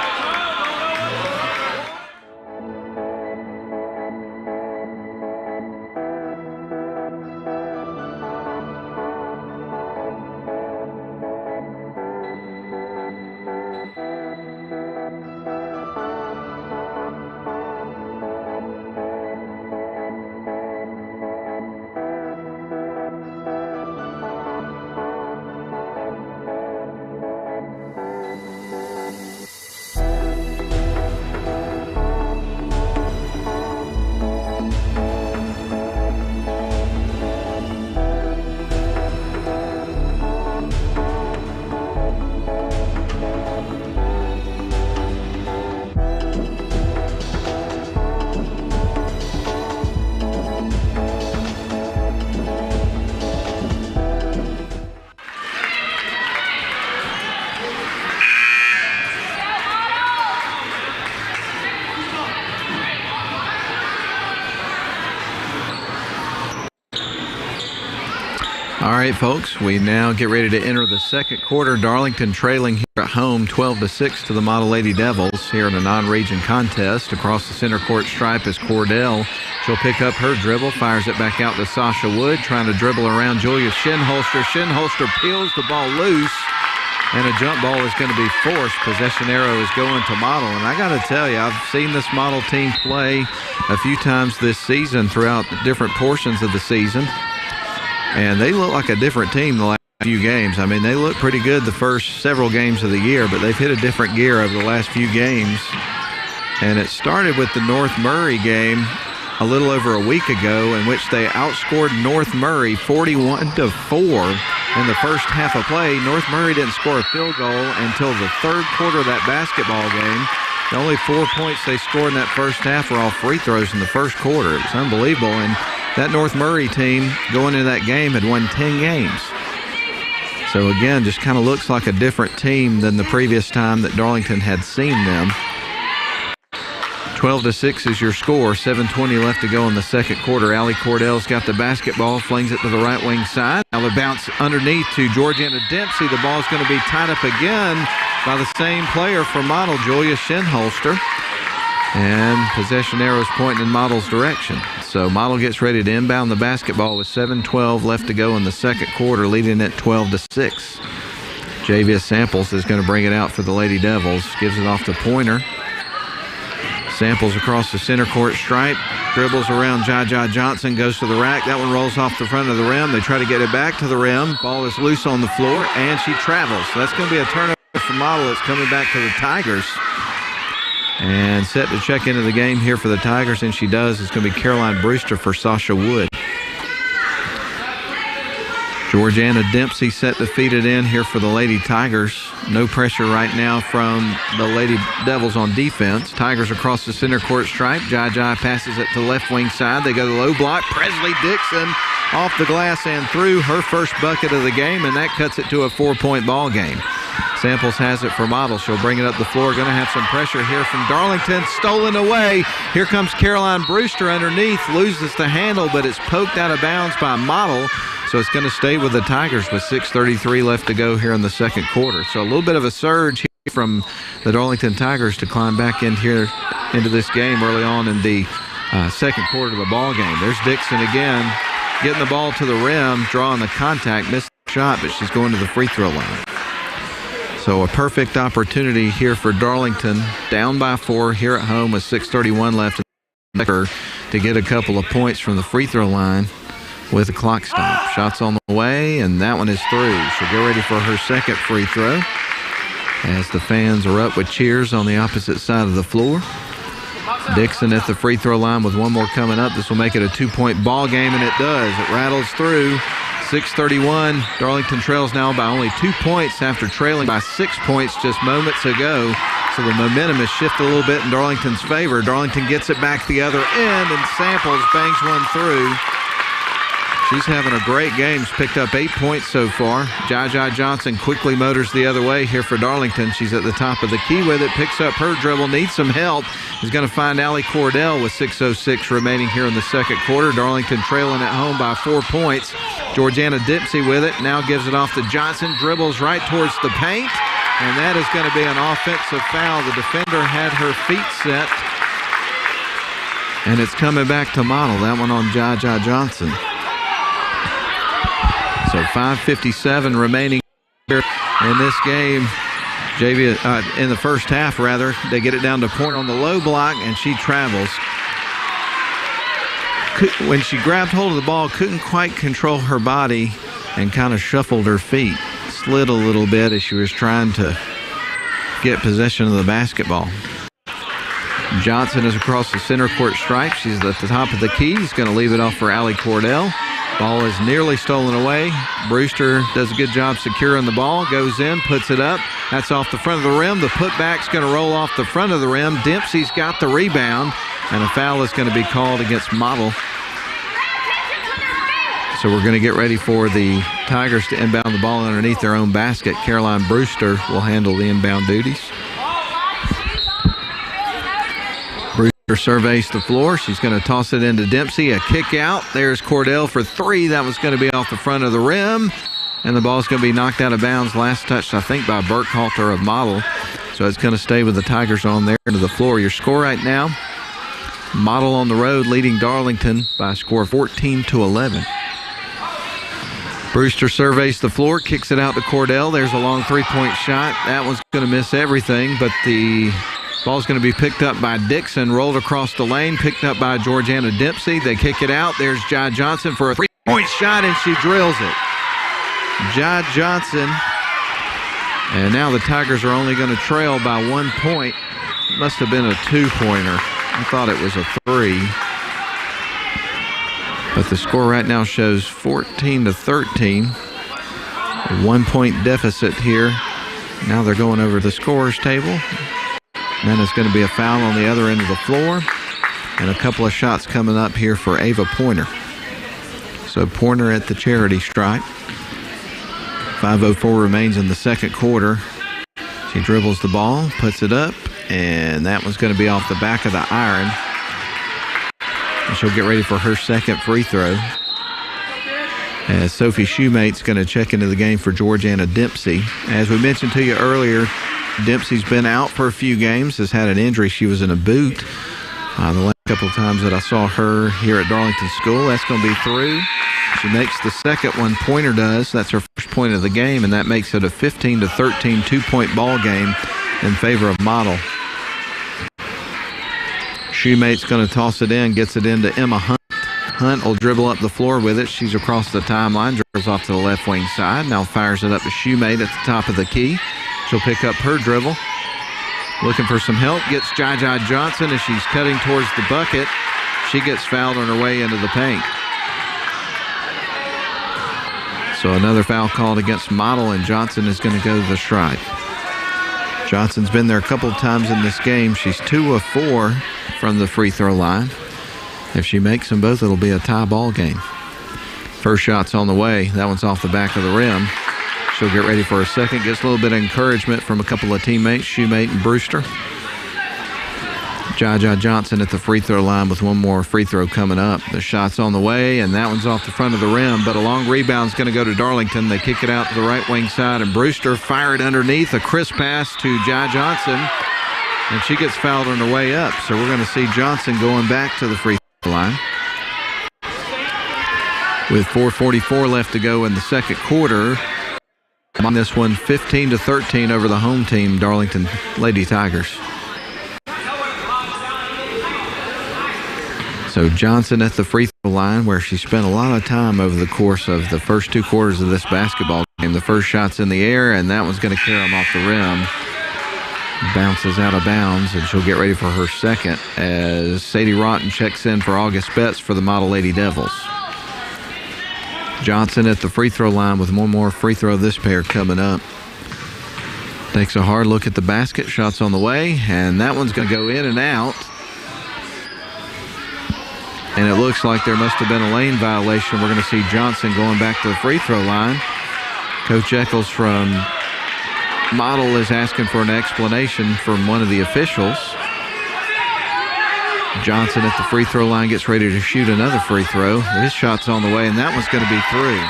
All right, folks, we now get ready to enter the second quarter. Darlington trailing here at home 12-6 to the Model Lady Devils here in a non-region contest. Across the center court stripe is Cordell. She'll pick up her dribble, fires it back out to Sasha Wood, trying to dribble around Julia Shinholster. Shinholster peels the ball loose, and a jump ball is going to be forced. Possession arrow is going to Model, and I got to tell you, I've seen this Model team play a few times this season throughout different portions of the season. And they look like a different team the last few games. I mean, they look pretty good the first several games of the year, but they've hit a different gear over the last few games. And it started with the North Murray game a little over a week ago, in which they outscored North Murray 41-4 in the first half of play. North Murray didn't score a field goal until the third quarter of that basketball game. The only 4 points they scored in that first half were all free throws in the first quarter. It was unbelievable. And that North Murray team going into that game had won 10 games. So again, just kind of looks like a different team than the previous time that Darlington had seen them. 12-6 is your score. 7:20 left to go in the second quarter. Allie Cordell's got the basketball, flings it to the right wing side. Now the bounce underneath to Georgiana Dempsey. The ball's going to be tied up again by the same player for Model, Julia Shinholster. And possession arrows pointing in Model's direction. So Model gets ready to inbound the basketball with 7:12 left to go in the second quarter, leading it 12-6. Javius Samples is going to bring it out for the Lady Devils. Gives it off to Pointer. Samples across the center court stripe. Dribbles around Jaja Johnson, goes to the rack. That one rolls off the front of the rim. They try to get it back to the rim. Ball is loose on the floor, and she travels. So that's going to be a turnover for Model. It's coming back to the Tigers. And set to check into the game here for the Tigers, and she does. It's going to be Caroline Brewster for Sasha Wood. Georgiana Dempsey set to feed it in here for the Lady Tigers. No pressure right now from the Lady Devils on defense. Tigers across the center court stripe. Jai passes it to the left wing side. They go to the low block. Presley Dixon off the glass and through, her first bucket of the game, and that cuts it to a 4-point ball game. Samples has it for Model. She'll bring it up the floor. Going to have some pressure here from Darlington. Stolen away. Here comes Caroline Brewster underneath. Loses the handle, but it's poked out of bounds by Model. So it's going to stay with the Tigers with 6:33 left to go here in the second quarter. So a little bit of a surge here from the Darlington Tigers to climb back in here into this game early on in the second quarter of the ball game. There's Dixon again, getting the ball to the rim, drawing the contact, missed the shot, but she's going to the free throw line. So a perfect opportunity here for Darlington, down by 4 here at home with 6:31 left to get a couple of points from the free throw line with a clock stop. Shots on the way, and that one is through. She'll get ready for her second free throw as the fans are up with cheers on the opposite side of the floor. Dixon at the free throw line with one more coming up. This will make it a 2-point ball game, and it does. It rattles through. 6:31. Darlington trails now by only 2 points after trailing by 6 points just moments ago. So the momentum has shifted a little bit in Darlington's favor. Darlington gets it back the other end, and Samples bangs one through. She's having a great game. She's picked up 8 points so far. Jaja Johnson quickly motors the other way here for Darlington. She's at the top of the key with it, picks up her dribble, needs some help. Is going to find Allie Cordell with 6:06 remaining here in the second quarter. Darlington trailing at home by 4 points. Georgiana Dempsey with it, now gives it off to Johnson, dribbles right towards the paint, and that is going to be an offensive foul. The defender had her feet set, and it's coming back to Model. That one on Jaja Johnson. So 5:57 remaining here in this game. JV in the first half, rather. They get it down to Point on the low block, and she travels. When she grabbed hold of the ball, couldn't quite control her body and kind of shuffled her feet. Slid a little bit as she was trying to get possession of the basketball. Johnson is across the center court stripe. She's at the top of the key. He's going to leave it off for Allie Cordell. Ball is nearly stolen away. Brewster does a good job securing the ball, goes in, puts it up. That's off the front of the rim. The putback's going to roll off the front of the rim. Dempsey's got the rebound, and a foul is going to be called against Model. So we're going to get ready for the Tigers to inbound the ball underneath their own basket. Caroline Brewster will handle the inbound duties. Brewster surveys the floor. She's going to toss it into Dempsey. A kick out. There's Cordell for three. That was going to be off the front of the rim. And the ball's going to be knocked out of bounds. Last touched, I think, by Burkhalter of Model. So it's going to stay with the Tigers on there into the floor. Your score right now, Model on the road leading Darlington by a score of 14-11. Brewster surveys the floor, kicks it out to Cordell. There's a long three-point shot. That one's going to miss everything, but the ball's going to be picked up by Dixon, rolled across the lane, picked up by Georgiana Dempsey. They kick it out. There's Jai Johnson for a three-point shot, and she drills it. Jai Johnson. And now the Tigers are only going to trail by 1 point. Must have been a two-pointer. I thought it was a three. But the score right now shows 14-13. A 1 point deficit here. Now they're going over the scorer's table. And then it's going to be a foul on the other end of the floor. And a couple of shots coming up here for Ava Pointer. So Pointer at the charity stripe. 5:04 remains in the second quarter. She dribbles the ball, puts it up, and that one's going to be off the back of the iron. And she'll get ready for her second free throw. As Sophie Shoemate's going to check into the game for Georgiana Dempsey. As we mentioned to you earlier, Dempsey's been out for a few games, has had an injury. She was in a boot the last couple of times that I saw her here at Darlington School. That's going to be through. She makes the second one, Pointer does. That's her first point of the game, and that makes it a 15-13 two-point ball game in favor of Model. Shoemate's going to toss it in, gets it into Emma Hunt. Hunt will dribble up the floor with it. She's across the timeline, dribbles off to the left wing side. Now fires it up to Shoemate at the top of the key. She'll pick up her dribble. Looking for some help. Gets Jai Johnson as she's cutting towards the bucket. She gets fouled on her way into the paint. So another foul called against Model, and Johnson is going to go to the stripe. Johnson's been there a couple of times in this game. She's 2 of 4 from the free throw line. If she makes them both, it'll be a tie ball game. First shot's on the way. That one's off the back of the rim. She'll get ready for a second. Gets a little bit of encouragement from a couple of teammates, Shoemate and Brewster. Jai Johnson at the free throw line with one more free throw coming up. The shot's on the way, and that one's off the front of the rim, but a long rebound's going to go to Darlington. They kick it out to the right wing side, and Brewster fired underneath. A crisp pass to Jai Johnson, and she gets fouled on her way up. So we're going to see Johnson going back to the free throw line. With 4:44 left to go in the second quarter. On this one, 15-13 over the home team, Darlington Lady Tigers. So Johnson at the free throw line, where she spent a lot of time over the course of the first 2 quarters of this basketball game. The first shot's in the air, and that one's going to carry him off the rim. Bounces out of bounds, and she'll get ready for her second as Sadie Rotten checks in for August Betts for the Model Lady Devils. Johnson at the free throw line with one more free throw this pair coming up. Takes a hard look at the basket. Shots on the way, and that one's going to go in and out. And it looks like there must have been a lane violation. We're going to see Johnson going back to the free throw line. Coach Eccles from Model is asking for an explanation from one of the officials. Johnson at the free throw line gets ready to shoot another free throw. His shot's on the way, and that one's going to be through.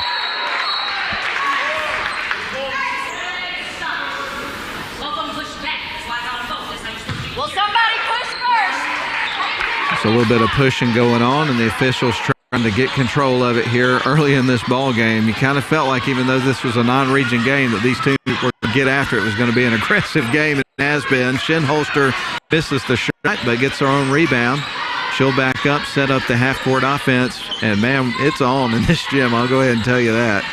Will somebody push first? It's a little bit of pushing going on, and the officials trying to get control of it here early in this ball game. You kind of felt like, even though this was a non-region game, that these teams were going to get after it. It was going to be an aggressive game. It has been. Shinholster misses the shot, but gets her own rebound. She'll back up, set up the half-court offense, and, man, it's on in this gym. I'll go ahead and tell you that.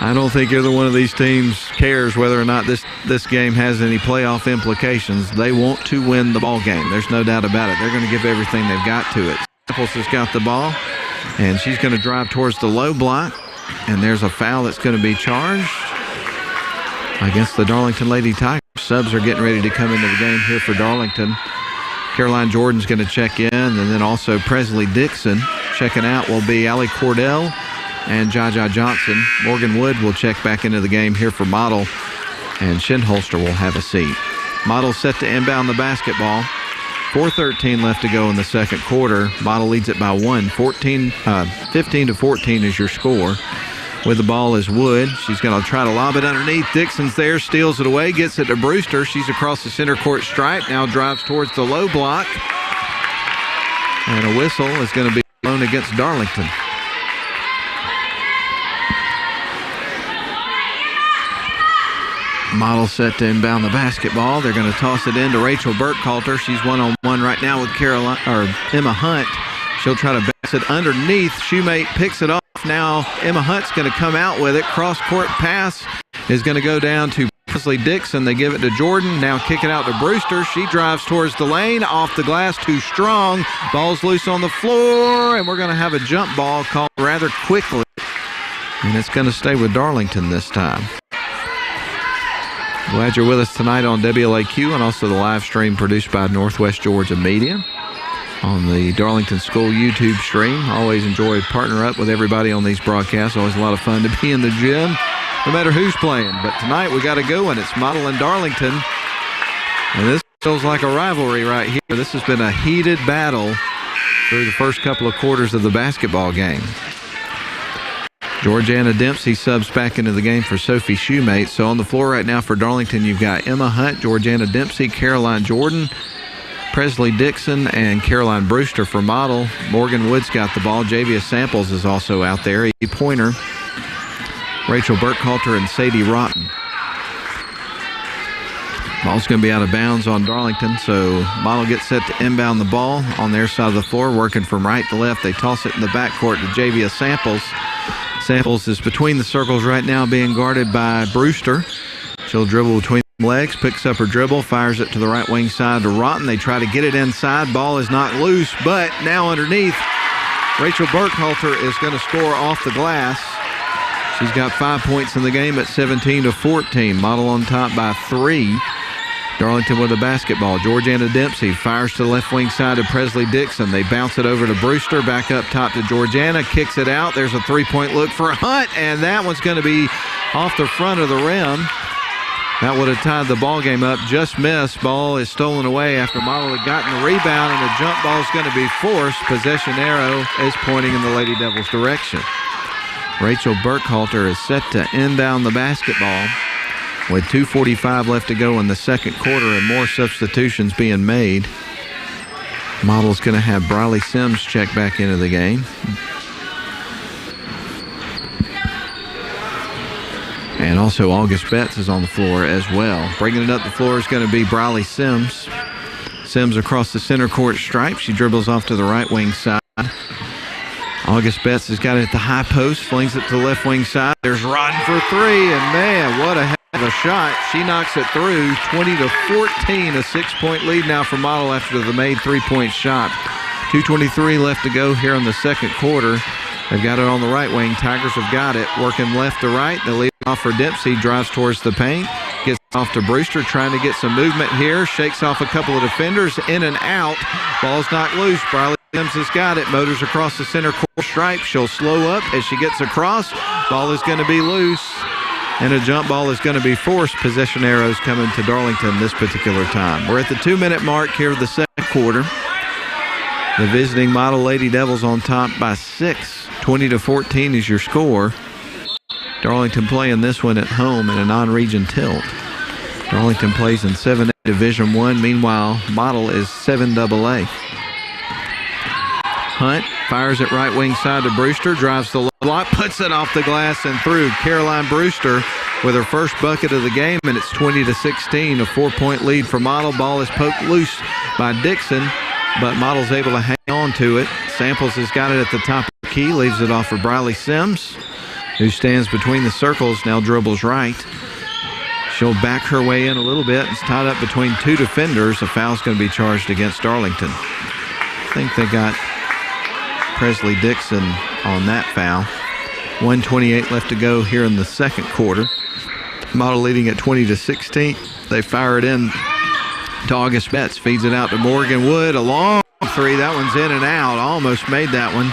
I don't think either one of these teams cares whether or not this game has any playoff implications. They want to win the ball game. There's no doubt about it. They're going to give everything they've got to it. Samples has got the ball, and she's going to drive towards the low block, and there's a foul that's going to be charged against the Darlington Lady Tigers. Subs are getting ready to come into the game here for Darlington. Caroline Jordan's going to check in, and then also Presley Dixon. Checking out will be Allie Cordell and Jaja Johnson. Morgan Wood will check back into the game here for Model, and Shinholster will have a seat. Model set to inbound the basketball. 4:13 left to go in the second quarter. Model leads it by 1. 15-14 is your score. With the ball is Wood. She's going to try to lob it underneath. Dixon's there, steals it away, gets it to Brewster. She's across the center court stripe, now drives towards the low block. And a whistle is going to be blown against Darlington. Model set to inbound the basketball. They're going to toss it in to Rachel Burkhalter. She's one-on-one right now with Emma Hunt. She'll try to bounce it underneath. Shoemate picks it off. Now Emma Hunt's going to come out with it. Cross-court pass is going to go down to Presley Dixon. They give it to Jordan. Now kick it out to Brewster. She drives towards the lane. Off the glass, too strong. Ball's loose on the floor, and we're going to have a jump ball called rather quickly. And it's going to stay with Darlington this time. Glad you're with us tonight on WLAQ and also the live stream produced by Northwest Georgia Media on the Darlington School YouTube stream. Always enjoy partnering up with everybody on these broadcasts. Always a lot of fun to be in the gym, no matter who's playing. But tonight we got to go, and it's Model and Darlington. And this feels like a rivalry right here. This has been a heated battle through the first couple of quarters of the basketball game. Georgiana Dempsey subs back into the game for Sophie Shoemate. So on the floor right now for Darlington, you've got Emma Hunt, Georgiana Dempsey, Caroline Jordan, Presley Dixon, and Caroline Brewster for Model. Morgan Wood's got the ball. Javia Samples is also out there. E. Pointer, Rachel Burkhalter, and Sadie Rotten. Ball's going to be out of bounds on Darlington, so Model gets set to inbound the ball on their side of the floor, working from right to left. They toss it in the backcourt to Javia Samples. Samples is between the circles right now, being guarded by Brewster. She'll dribble between legs, picks up her dribble, fires it to the right wing side to Rotten. They try to get it inside. Ball is not loose, but now underneath, Rachel Burkhalter is going to score off the glass. She's got 5 points in the game at 17-14. Model on top by 3. Darlington with the basketball. Georgiana Dempsey fires to the left wing side to Presley Dixon. They bounce it over to Brewster, back up top to Georgiana, kicks it out. There's a three-point look for Hunt, and that one's going to be off the front of the rim. That would have tied the ball game up. Just missed. Ball is stolen away after Model had gotten the rebound, and a jump ball is going to be forced. Possession arrow is pointing in the Lady Devils' direction. Rachel Burkhalter is set to inbound the basketball with 2:45 left to go in the second quarter and more substitutions being made. Model's going to have Briley Sims check back into the game. And also August Betts is on the floor as well. Bringing it up the floor is going to be Briley Sims. Sims across the center court stripe. She dribbles off to the right wing side. August Betts has got it at the high post, flings it to the left wing side. There's Rodden for three, and man, what a heck of a shot. She knocks it through, 20-14, a 6-point lead now for Model after the made three-point shot. 2:23 left to go here in the second quarter. They've got it on the right wing. Tigers have got it. Working left to right. They lead off for Dempsey. Drives towards the paint. Gets off to Brewster, trying to get some movement here. Shakes off a couple of defenders. In and out. Ball's knocked loose. Briley Sims has got it. Motors across the center court stripe. She'll slow up as she gets across. Ball is going to be loose. And a jump ball is going to be forced. Possession arrows coming to Darlington this particular time. We're at the 2-minute mark here of the second quarter. The visiting Model Lady Devils on top by 6. 20-14 is your score. Darlington playing this one at home in a non-region tilt. Darlington plays in 7A Division I. Meanwhile, Model is 7AA. Hunt fires it right wing side to Brewster. Drives the low block. Puts it off the glass and through. Caroline Brewster with her first bucket of the game, and it's 20-16. A 4-point lead for Model. Ball is poked loose by Dixon, but Model's able to hang on to it. Samples has got it at the top of the key. Leaves it off for Briley Sims, who stands between the circles, now dribbles right. She'll back her way in a little bit. It's tied up between two defenders. A foul's going to be charged against Darlington. I think they got Presley Dixon on that foul. 1:28 left to go here in the second quarter. Model leading at 20-16. They fire it in to August Betts. Feeds it out to Morgan Wood. A long three. That one's in and out. Almost made that one.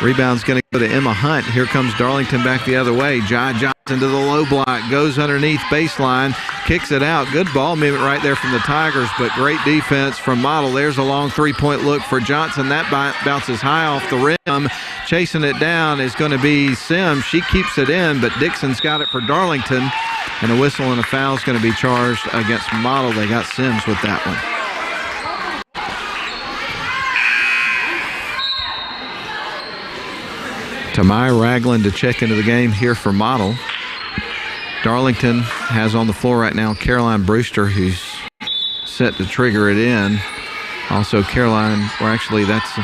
Rebound's going to go to Emma Hunt. Here comes Darlington back the other way. Jai Johnson to the low block. Goes underneath baseline. Kicks it out. Good ball movement right there from the Tigers, but great defense from Model. There's a long three-point look for Johnson. That bounces high off the rim. Chasing it down is going to be Sims. She keeps it in, but Dixon's got it for Darlington. And a whistle and a foul is going to be charged against Model. They got Sims with that one. Tamai Ragland to check into the game here for Model. Darlington has on the floor right now Caroline Brewster, who's set to trigger it in. Also Caroline, or actually that's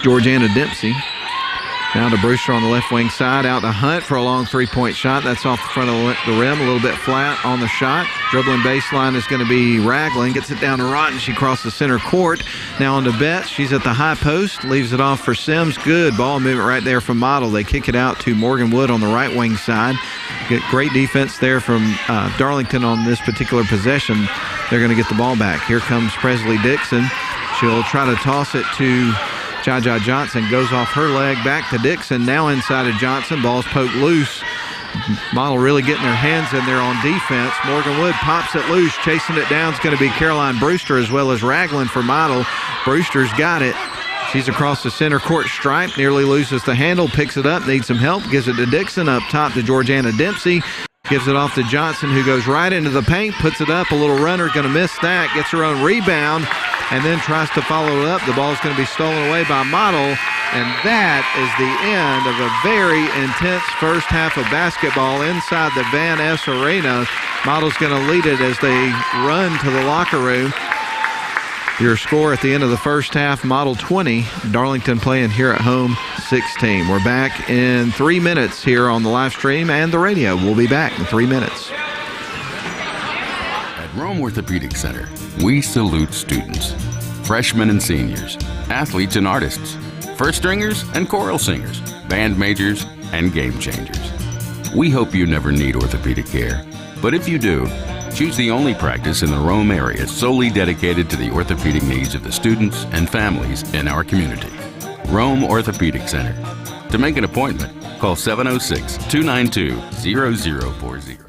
Georgiana Dempsey. Now to Brewster on the left wing side, out to Hunt for a long three-point shot. That's off the front of the rim, a little bit flat on the shot. Dribbling baseline is going to be Ragland. Gets it down to Rotten. She crosses center court. Now on to Betts. She's at the high post. Leaves it off for Sims. Good ball movement right there from Model. They kick it out to Morgan Wood on the right wing side. Get great defense there from Darlington on this particular possession. They're going to get the ball back. Here comes Presley Dixon. She'll try to toss it to Jai Johnson. Goes off her leg, back to Dixon. Now inside of Johnson. Ball's poked loose. Model really getting their hands in there on defense. Morgan Wood pops it loose. Chasing it down is going to be Caroline Brewster as well as Ragland for Model. Brewster's got it. She's across the center court stripe. Nearly loses the handle. Picks it up. Needs some help. Gives it to Dixon. Up top to Georgiana Dempsey. Gives it off to Johnson, who goes right into the paint. Puts it up. A little runner. Going to miss that. Gets her own rebound. And then tries to follow it up. The ball's going to be stolen away by Model. And that is the end of a very intense first half of basketball inside the Van Ness Arena. Model's going to lead it as they run to the locker room. Your score at the end of the first half, Model 20, Darlington playing here at home 16. We're back in 3 minutes here on the live stream and the radio. We'll be back in 3 minutes. At Rome Orthopedic Center, we salute students, freshmen and seniors, athletes and artists, first stringers and choral singers, band majors and game changers. We hope you never need orthopedic care, but if you do, choose the only practice in the Rome area solely dedicated to the orthopedic needs of the students and families in our community. Rome Orthopedic Center. To make an appointment, call 706-292-0040.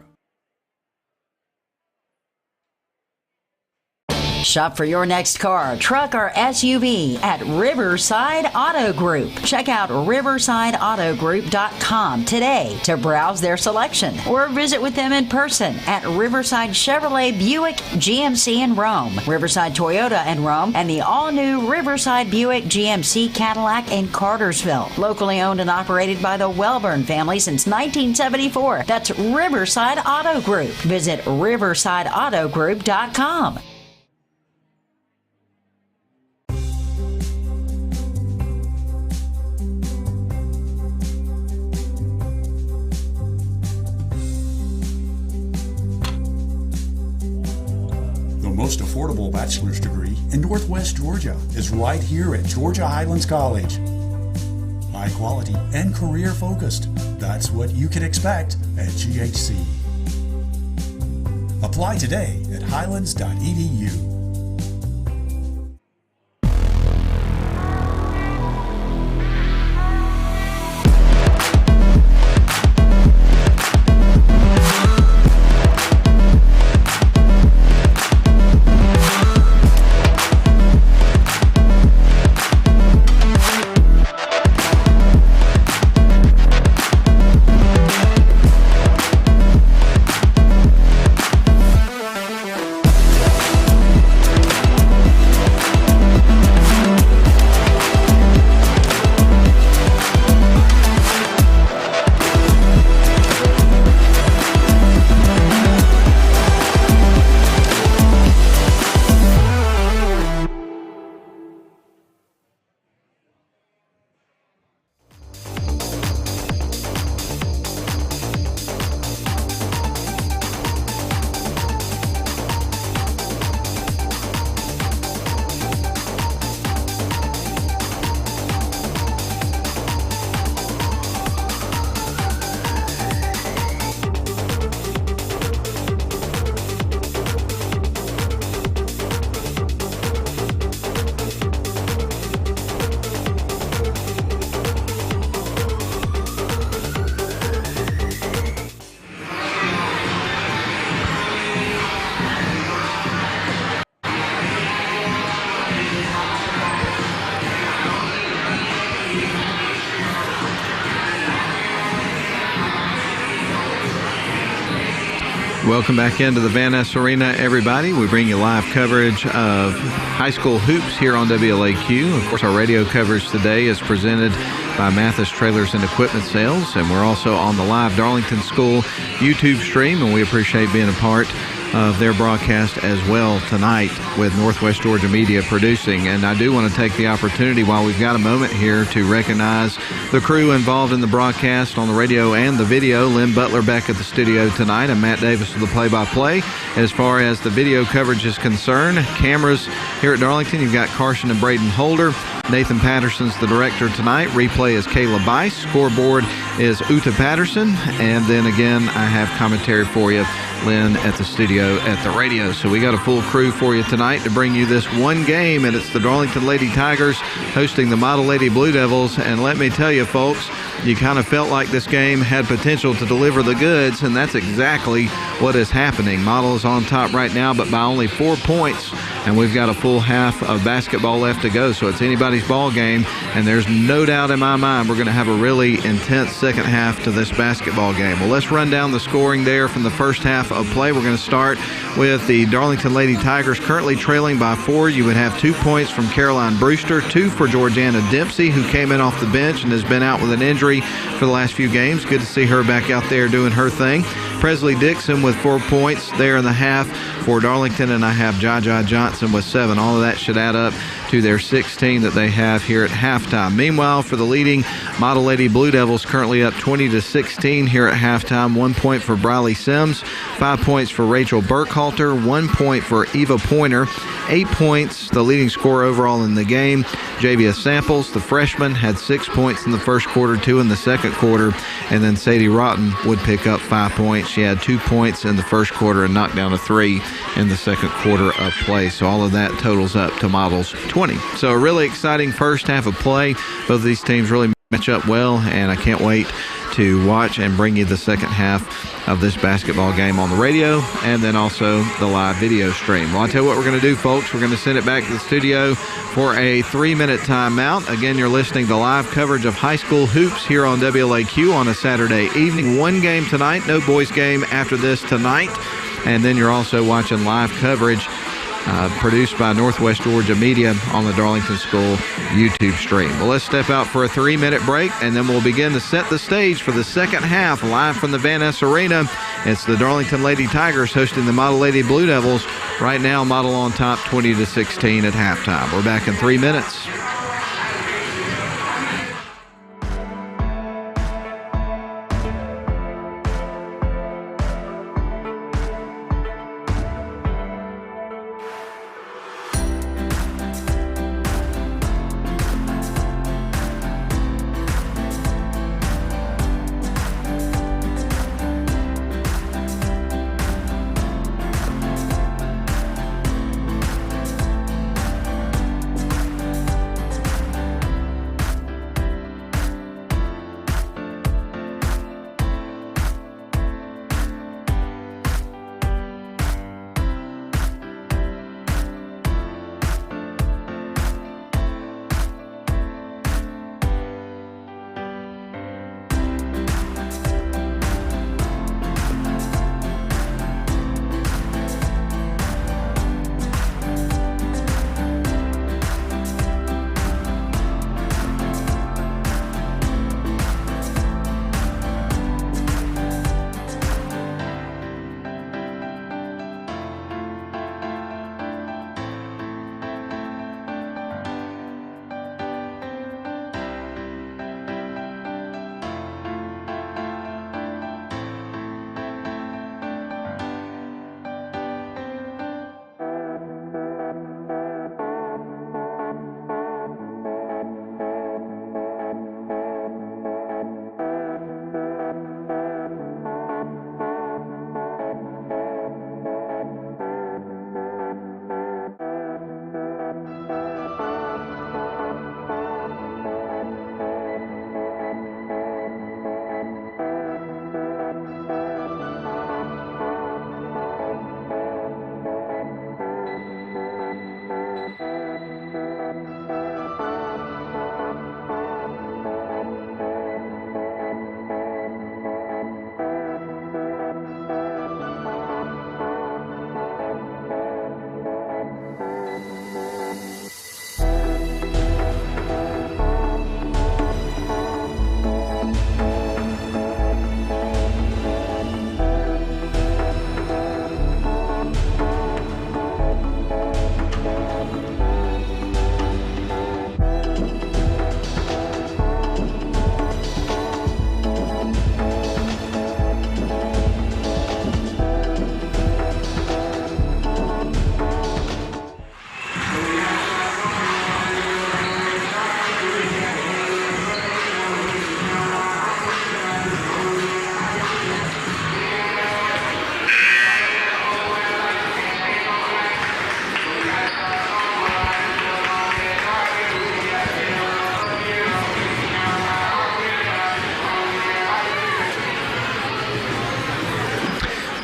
Shop for your next car, truck, or SUV at Riverside Auto Group. Check out riversideautogroup.com today to browse their selection or visit with them in person at Riverside Chevrolet Buick GMC in Rome, Riverside Toyota in Rome, and the all-new Riverside Buick GMC Cadillac in Cartersville. Locally owned and operated by the Welburn family since 1974. That's Riverside Auto Group. Visit riversideautogroup.com. The most affordable bachelor's degree in Northwest Georgia is right here at Georgia Highlands College. High quality and career focused. That's what you can expect at GHC. Apply today at highlands.edu. Welcome back into the Van Ness Arena, everybody. We bring you live coverage of high school hoops here on WLAQ. Of course, our radio coverage today is presented by Mathis Trailers and Equipment Sales, and we're also on the live Darlington School YouTube stream, and we appreciate being a part of their broadcast as well tonight with Northwest Georgia Media producing. And I do want to take the opportunity while we've got a moment here to recognize the crew involved in the broadcast on the radio and the video. Lynn Butler back at the studio tonight, and Matt Davis with the play-by-play. As far as the video coverage is concerned, cameras here at Darlington, you've got Carson and Braden Holder. Nathan Patterson's the director tonight. Replay is Kayla Bice. Scoreboard is Uta Patterson. And then again, I have commentary for you, Lynn, at the studio at the radio. So we got a full crew for you tonight to bring you this one game, and it's the Darlington Lady Tigers hosting the Model Lady Blue Devils. And let me tell you, folks, you kind of felt like this game had potential to deliver the goods, and that's exactly what is happening. Model is on top right now, but by only 4 points, and we've got a full half of basketball left to go, so it's anybody's ball game, and there's no doubt in my mind we're going to have a really intense second half to this basketball game. Well, let's run down the scoring there from the first half of play. We're going to start with the Darlington Lady Tigers currently trailing by 4. You would have 2 points from Caroline Brewster, 2 for Georgiana Dempsey, who came in off the bench and has been out with an injury for the last few games. Good to see her back out there doing her thing. Presley Dixon with 4 points there in the half for Darlington, and I have Jaja Johnson with 7. All of that should add up to their 16 that they have here at halftime. Meanwhile, for the leading Model Lady Blue Devils, currently up 20-16 here at halftime. 1 point for Briley Sims, 5 points for Rachel Burkhalter, 1 point for Eva Pointer, 8 points, the leading scorer overall in the game. Javia Samples, the freshman, had 6 points in the first quarter, 2 in the second quarter, and then Sadie Rotten would pick up 5 points. She had 2 points in the first quarter and knocked down a 3 in the second quarter of play. So all of that totals up to Model's 20. So a really exciting first half of play. Both of these teams really match up well, and I can't wait to watch and bring you the second half of this basketball game on the radio and then also the live video stream. Well, I'll tell you what we're going to do, folks. We're going to send it back to the studio for a 3-minute timeout. Again, you're listening to live coverage of high school hoops here on WLAQ on a Saturday evening. One game tonight, no boys game after this tonight. And then you're also watching live coverage produced by Northwest Georgia Media on the Darlington School YouTube stream. Well, let's step out for a 3-minute break, and then we'll begin to set the stage for the second half live from the Van Ness Arena. It's the Darlington Lady Tigers hosting the Model Lady Blue Devils. Right now, Model on top 20-16 at halftime. We're back in 3 minutes.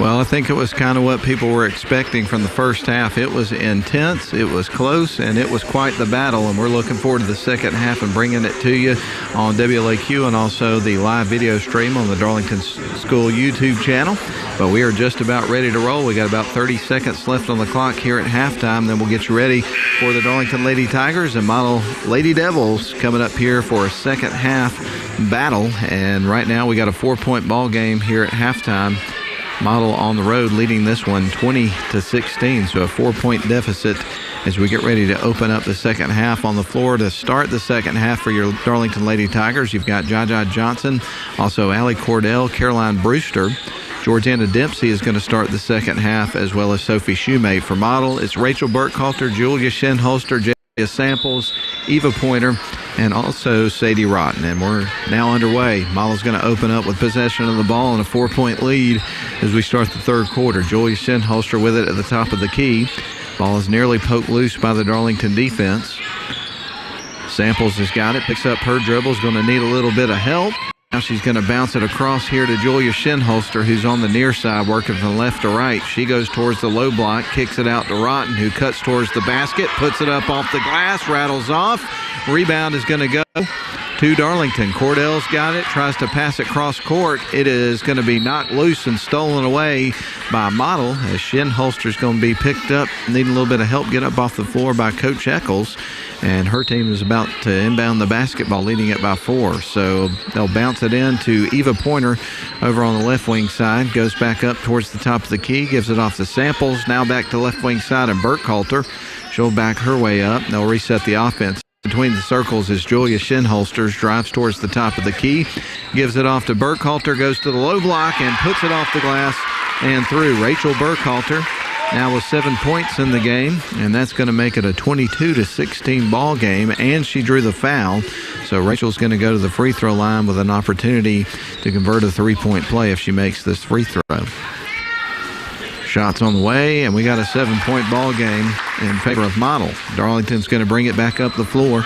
Well, I think it was kind of what people were expecting from the first half. It was intense, it was close, and it was quite the battle, and we're looking forward to the second half and bringing it to you on WLAQ and also the live video stream on the Darlington School YouTube channel. But we are just about ready to roll. We got about 30 seconds left on the clock here at halftime. Then we'll get you ready for the Darlington Lady Tigers and Model Lady Devils coming up here for a second half battle. And right now we got a 4-point ball game here at halftime. Model on the road leading this one 20-16, so a 4-point deficit as we get ready to open up the second half. On the floor to start the second half for your Darlington Lady Tigers, you've got Jaja Johnson, also Allie Cordell, Caroline Brewster. Georgiana Dempsey is going to start the second half, as well as Sophie Shoemate. For Model, it's Rachel Burkhalter, Julia Shinholster, Jessica Samples, Eva Pointer, and also Sadie Rotten. And we're now underway. Model's going to open up with possession of the ball and a 4-point lead as we start the third quarter. Julia Shinholster with it at the top of the key. Ball is nearly poked loose by the Darlington defense. Samples has got it, picks up her dribble, is going to need a little bit of help. Now she's going to bounce it across here to Julia Shinholster, who's on the near side working from left to right. She goes towards the low block, kicks it out to Rotten, who cuts towards the basket, puts it up off the glass, rattles off. Rebound is going to go to Darlington. Cordell's got it, tries to pass it cross court. It is going to be knocked loose and stolen away by Model as Shinholster's going to be picked up, needing a little bit of help, get up off the floor by Coach Eccles. And her team is about to inbound the basketball, leading it by 4. So they'll bounce it in to Eva Pointer over on the left wing side. Goes back up towards the top of the key, gives it off to Samples. Now back to left wing side and Burkhalter. She'll back her way up. They'll reset the offense. Between the circles is Julia Shinholster, drives towards the top of the key, gives it off to Burkhalter, goes to the low block and puts it off the glass and through. Rachel Burkhalter now with 7 points in the game, and that's going to make it a 22-16 ball game, and she drew the foul. So Rachel's going to go to the free throw line with an opportunity to convert a 3-point play if she makes this free throw. Shots on the way, and we got a 7-point ball game in favor of Model. Darlington's going to bring it back up the floor.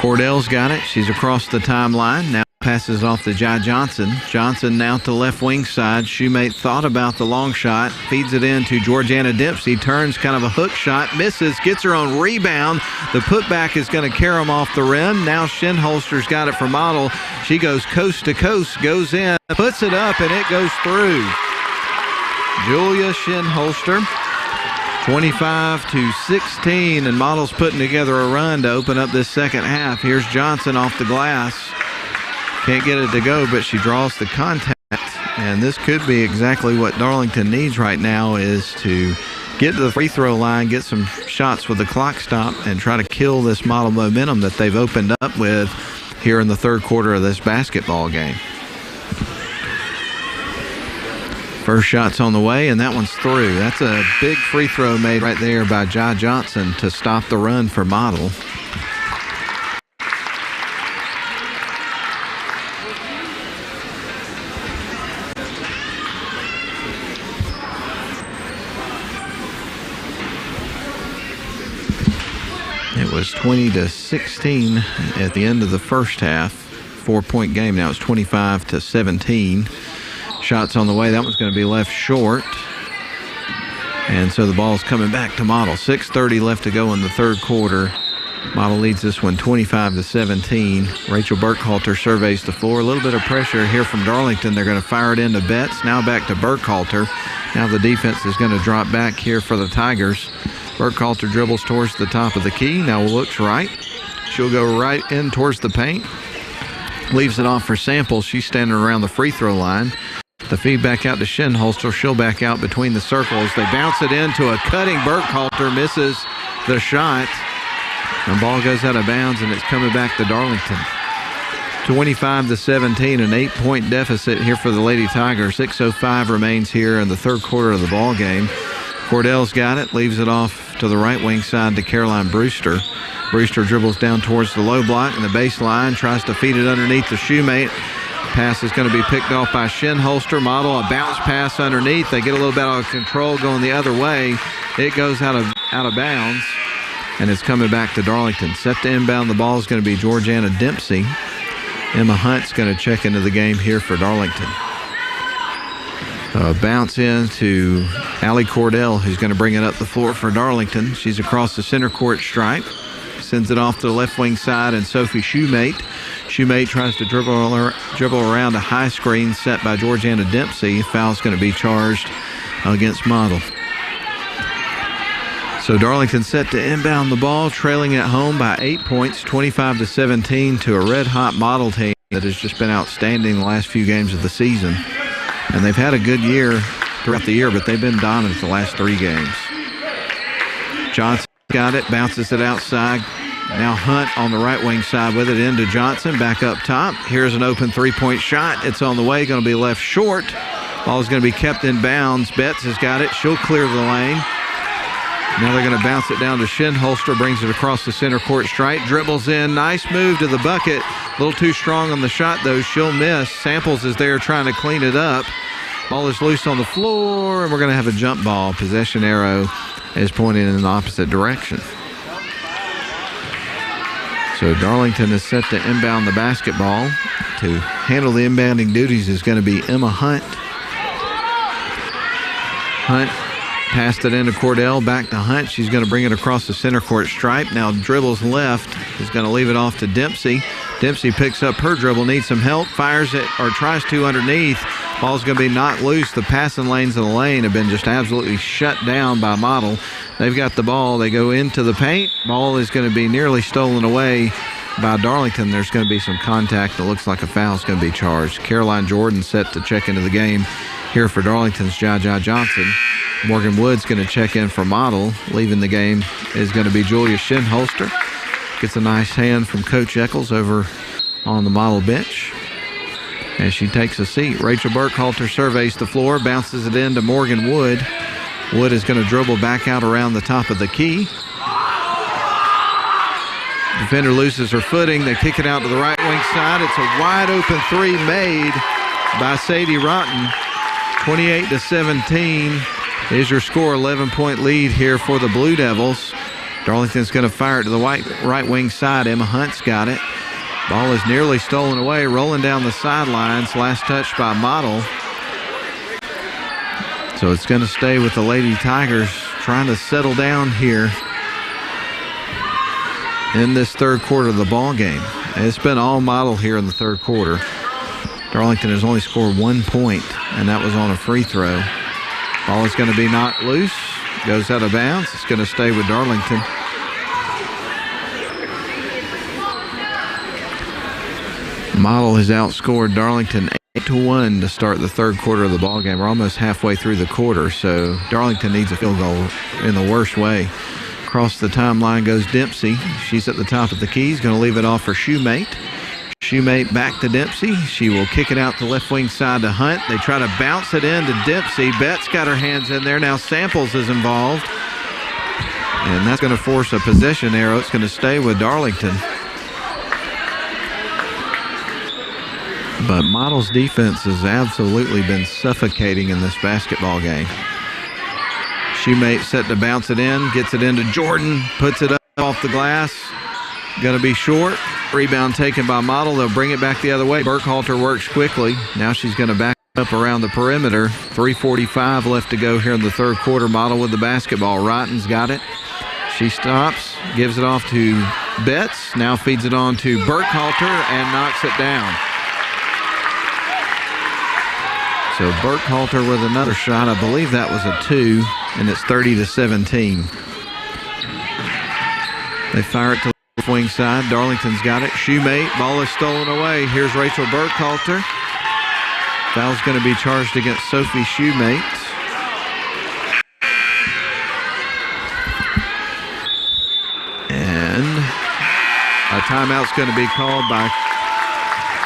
Cordell's got it. She's across the timeline. Now passes off to Jai Johnson. Johnson now to left wing side. Shoemate thought about the long shot. Feeds it in to Georgiana Dempsey. Turns kind of a hook shot. Misses. Gets her own rebound. The putback is going to carry him off the rim. Now Shinholster's got it for Model. She goes coast to coast. Goes in. Puts it up and it goes through. Julia Shinholster, 25-16, and Model's putting together a run to open up this second half. Here's Johnson off the glass. Can't get it to go, but she draws the contact, and this could be exactly what Darlington needs right now, is to get to the free throw line, get some shots with the clock stop, and try to kill this Model momentum that they've opened up with here in the third quarter of this basketball game. First shot's on the way, and that one's through. That's a big free throw made right there by Jai Johnson to stop the run for Model. It was 20-16 at the end of the first half. 4-point game. Now it's 25-17. Shots on the way. That one's going to be left short. And so the ball's coming back to Model. 6:30 left to go in the third quarter. Model leads this one 25-17. Rachel Burkhalter surveys the floor. A little bit of pressure here from Darlington. They're going to fire it into Betts. Now back to Burkhalter. Now the defense is going to drop back here for the Tigers. Burkhalter dribbles towards the top of the key. Now looks right. She'll go right in towards the paint. Leaves it off for Samples. She's standing around the free throw line. The feed back out to Shinholster. She'll back out between the circles. They bounce it into a cutting Burkhalter. Misses the shot. The ball goes out of bounds, and it's coming back to Darlington. 25-17, an 8-point deficit here for the Lady Tigers. 6:05 remains here in the third quarter of the ball game. Cordell's got it. Leaves it off to the right wing side to Caroline Brewster. Brewster dribbles down towards the low block in the baseline. Tries to feed it underneath the Shoemate. Pass is going to be picked off by Shinholster. Model, a bounce pass underneath. They get a little bit out of control going the other way. It goes out of bounds, and it's coming back to Darlington. Set to inbound the ball is going to be Georgiana Dempsey. Emma Hunt's going to check into the game here for Darlington. Bounce in to Allie Cordell, who's going to bring it up the floor for Darlington. She's across the center court stripe. Sends it off to the left wing side, and Sophie Shoemate. Shoemate tries to dribble around a high screen set by Georgiana Dempsey. Foul's going to be charged against Model. So Darlington set to inbound the ball, trailing at home by 8 points, 25-17 to a red-hot Model team that has just been outstanding the last few games of the season. And they've had a good year throughout the year, but they've been dominant the last 3 games. Johnson got it, bounces it outside. Now Hunt on the right wing side with it into Johnson, back up top. Here's an open three-point shot. It's on the way, going to be left short. Ball is going to be kept in bounds. Betts has got it. She'll clear the lane. Now they're going to bounce it down to Shinholster, brings it across the center court stripe, dribbles in, nice move to the bucket. A little too strong on the shot, though. She'll miss. Samples is there trying to clean it up. Ball is loose on the floor, and we're going to have a jump ball. Possession arrow is pointing in the opposite direction. So Darlington is set to inbound the basketball. To handle the inbounding duties is going to be Emma Hunt. Hunt passed it into Cordell, back to Hunt. She's going to bring it across the center court stripe. Now dribbles left. Is going to leave it off to Dempsey. Dempsey picks up her dribble, needs some help, fires it, or tries to underneath. Ball's going to be knocked loose. The passing lanes in the lane have been just absolutely shut down by Model. They've got the ball. They go into the paint. Ball is going to be nearly stolen away by Darlington. There's going to be some contact. It looks like a foul is going to be charged. Caroline Jordan set to check into the game here for Darlington's Jaja Johnson. Morgan Wood's going to check in for Model. Leaving the game is going to be Julia Shinholster. Gets a nice hand from Coach Eccles over on the Model bench as she takes a seat. Rachel Burkhalter surveys the floor, bounces it in to Morgan Wood. Wood is going to dribble back out around the top of the key. Defender loses her footing. They kick it out to the right wing side. It's a wide open three made by Sadie Rotten. 28-17 is your score. 11-point lead here for the Blue Devils. Darlington's going to fire it to the right wing side. Emma Hunt's got it. Ball is nearly stolen away, rolling down the sidelines. Last touch by Model. So it's going to stay with the Lady Tigers trying to settle down here in this third quarter of the ball game. It's been all Model here in the third quarter. Darlington has only scored 1 point, and that was on a free throw. Ball is going to be knocked loose, goes out of bounds. It's going to stay with Darlington. Model has outscored Darlington 8-1 to start the third quarter of the ball game. We're almost halfway through the quarter, so Darlington needs a field goal in the worst way. Across the timeline goes Dempsey. She's at the top of the key. He's going to leave it off for Shoemate. Shoemate back to Dempsey. She will kick it out to left wing side to Hunt. They try to bounce it in to Dempsey. Betts got her hands in there. Now Samples is involved. And that's going to force a possession arrow. It's going to stay with Darlington. But Model's defense has absolutely been suffocating in this basketball game. Shoemate set to bounce it in, gets it into Jordan, puts it up off the glass. Going to be short. Rebound taken by Model. They'll bring it back the other way. Burkhalter works quickly. Now she's going to back up around the perimeter. 3:45 left to go here in the third quarter. Model with the basketball. Rotten's got it. She stops, gives it off to Betts. Now feeds it on to Burkhalter and knocks it down. So Burkhalter with another shot. I believe that was a 2, and it's 30-17. They fire it to the left wing side. Darlington's got it. Shoemate. Ball is stolen away. Here's Rachel Burkhalter. Foul's going to be charged against Sophie Shoemate. And a timeout's going to be called by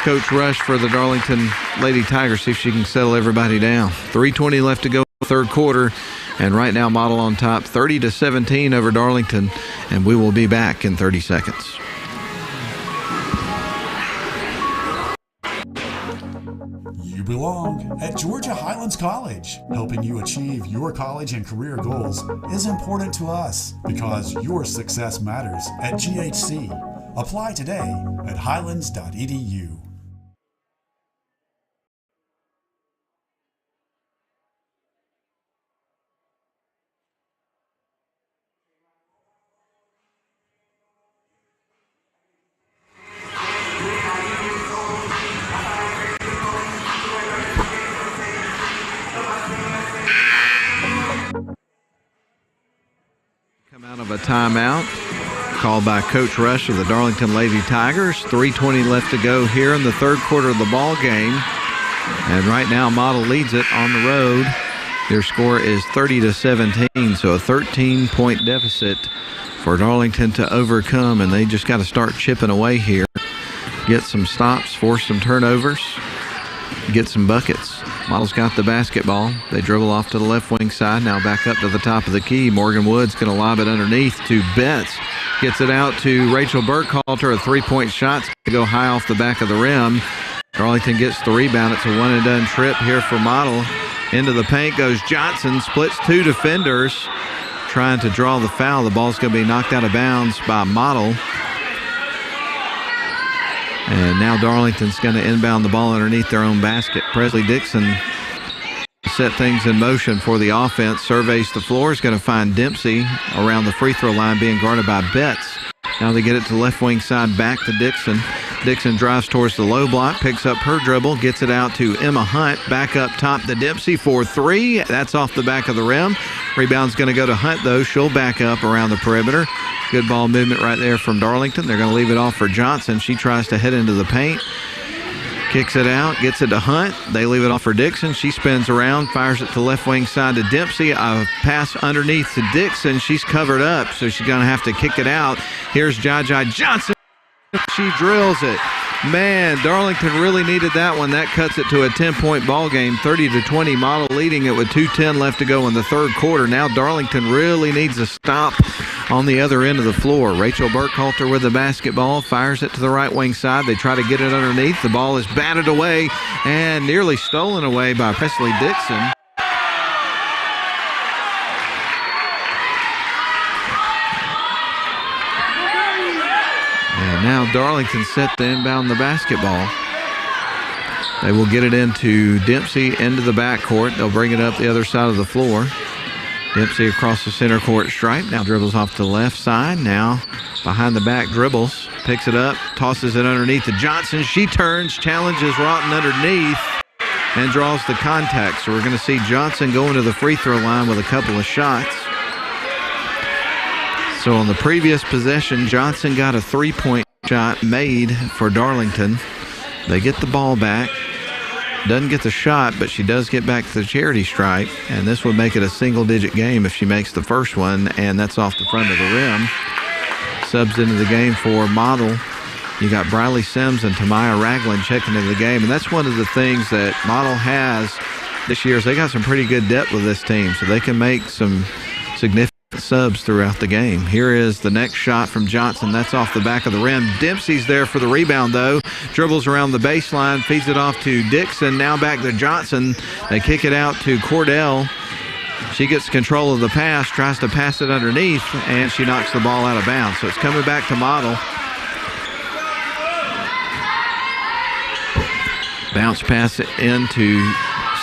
Coach Rush for the Darlington Lady Tigers, see if she can settle everybody down. 3:20 left to go, third quarter, and right now Model on top, 30-17 over Darlington, and we will be back in 30 seconds. You belong at Georgia Highlands College. Helping you achieve your college and career goals is important to us because your success matters at GHC. Apply today at highlands.edu. timeout called by Coach Rush of the Darlington Lady Tigers. 3:20 left to go here in the third quarter of the ball game. And right now, Model leads it on the road. Their score is 30-17, so a 13-point deficit for Darlington to overcome, and they just got to start chipping away here. Get some stops, force some turnovers, get some buckets. Model's got the basketball. They dribble off to the left wing side, now back up to the top of the key. Morgan Wood's going to lob it underneath to Betts. Gets it out to Rachel Burkhalter. A three-point shot's going to go high off the back of the rim. Darlington gets the rebound. It's a one-and-done trip here for Model. Into the paint goes Johnson, splits two defenders, trying to draw the foul. The ball's going to be knocked out of bounds by Model. And now Darlington's going to inbound the ball underneath their own basket. Presley Dixon set things in motion for the offense. Surveys the floor. Is going to find Dempsey around the free throw line being guarded by Betts. Now they get it to the left wing side, back to Dixon. Dixon drives towards the low block, picks up her dribble, gets it out to Emma Hunt. Back up top to Dempsey for three. That's off the back of the rim. Rebound's going to go to Hunt, though. She'll back up around the perimeter. Good ball movement right there from Darlington. They're going to leave it off for Johnson. She tries to head into the paint. Kicks it out, gets it to Hunt. They leave it off for Dixon. She spins around, fires it to the left wing side to Dempsey. A pass underneath to Dixon. She's covered up, so she's going to have to kick it out. Here's Jaja Johnson. She drills it. Man, Darlington really needed that one. That cuts it to a 10-point ball game, 30-20. Model leading it with 2:10 left to go in the third quarter. Now Darlington really needs a stop on the other end of the floor. Rachel Burkhalter with the basketball, fires it to the right wing side. They try to get it underneath. The ball is batted away and nearly stolen away by Presley Dixon. And now Darlington set to inbound the basketball. They will get it into Dempsey into the backcourt. They'll bring it up the other side of the floor. Dempsey across the center court stripe. Now dribbles off to the left side. Now behind the back dribbles. Picks it up. Tosses it underneath to Johnson. She turns. Challenges Rotten underneath. And draws the contact. So we're going to see Johnson going to the free throw line with a couple of shots. So on the previous possession, Johnson got a three-point shot made for Darlington. They get the ball back. Doesn't get the shot, but she does get back to the charity stripe. And this would make it a single-digit game if she makes the first one, and that's off the front of the rim. Subs into the game for Model. You got Briley Sims and Tamaya Ragland checking into the game. And that's one of the things that Model has this year is they got some pretty good depth with this team, so they can make some significant subs throughout the game. Here is the next shot from Johnson. That's off the back of the rim. Dempsey's there for the rebound, though. Dribbles around the baseline, feeds it off to Dixon. Now back to Johnson. They kick it out to Cordell. She gets control of the pass, tries to pass it underneath, and she knocks the ball out of bounds. So it's coming back to Model. Bounce pass into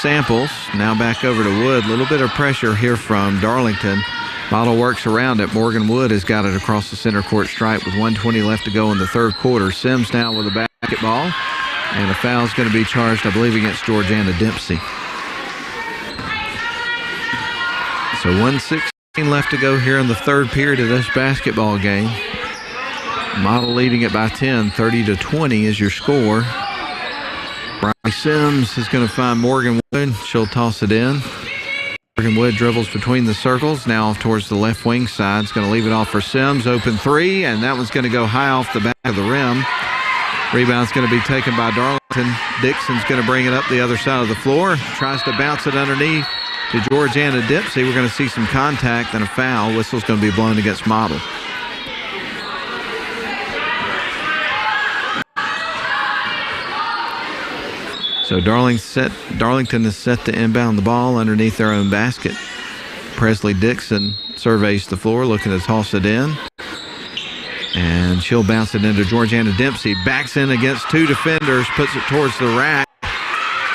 Samples. Now back over to Wood. A little bit of pressure here from Darlington. Model works around it. Morgan Wood has got it across the center court stripe with 1:20 left to go in the third quarter. Sims now with a basketball. And a foul is going to be charged, I believe, against Georgiana Dempsey. So 1:16 left to go here in the third period of this basketball game. Model leading it by 10. 30-20 is your score. Briley Sims is going to find Morgan Wood. She'll toss it in. Morgan Wood dribbles between the circles, now off towards the left wing side. It's going to leave it off for Sims. Open three, and that one's going to go high off the back of the rim. Rebound's going to be taken by Darlington. Dixon's going to bring it up the other side of the floor. Tries to bounce it underneath to Georgiana Dempsey. We're going to see some contact and a foul. Whistle's going to be blown against Model. So Darlington is set to inbound the ball underneath their own basket. Presley Dixon surveys the floor, looking to toss it in. And she'll bounce it into Georgiana Dempsey. Backs in against two defenders, puts it towards the rack.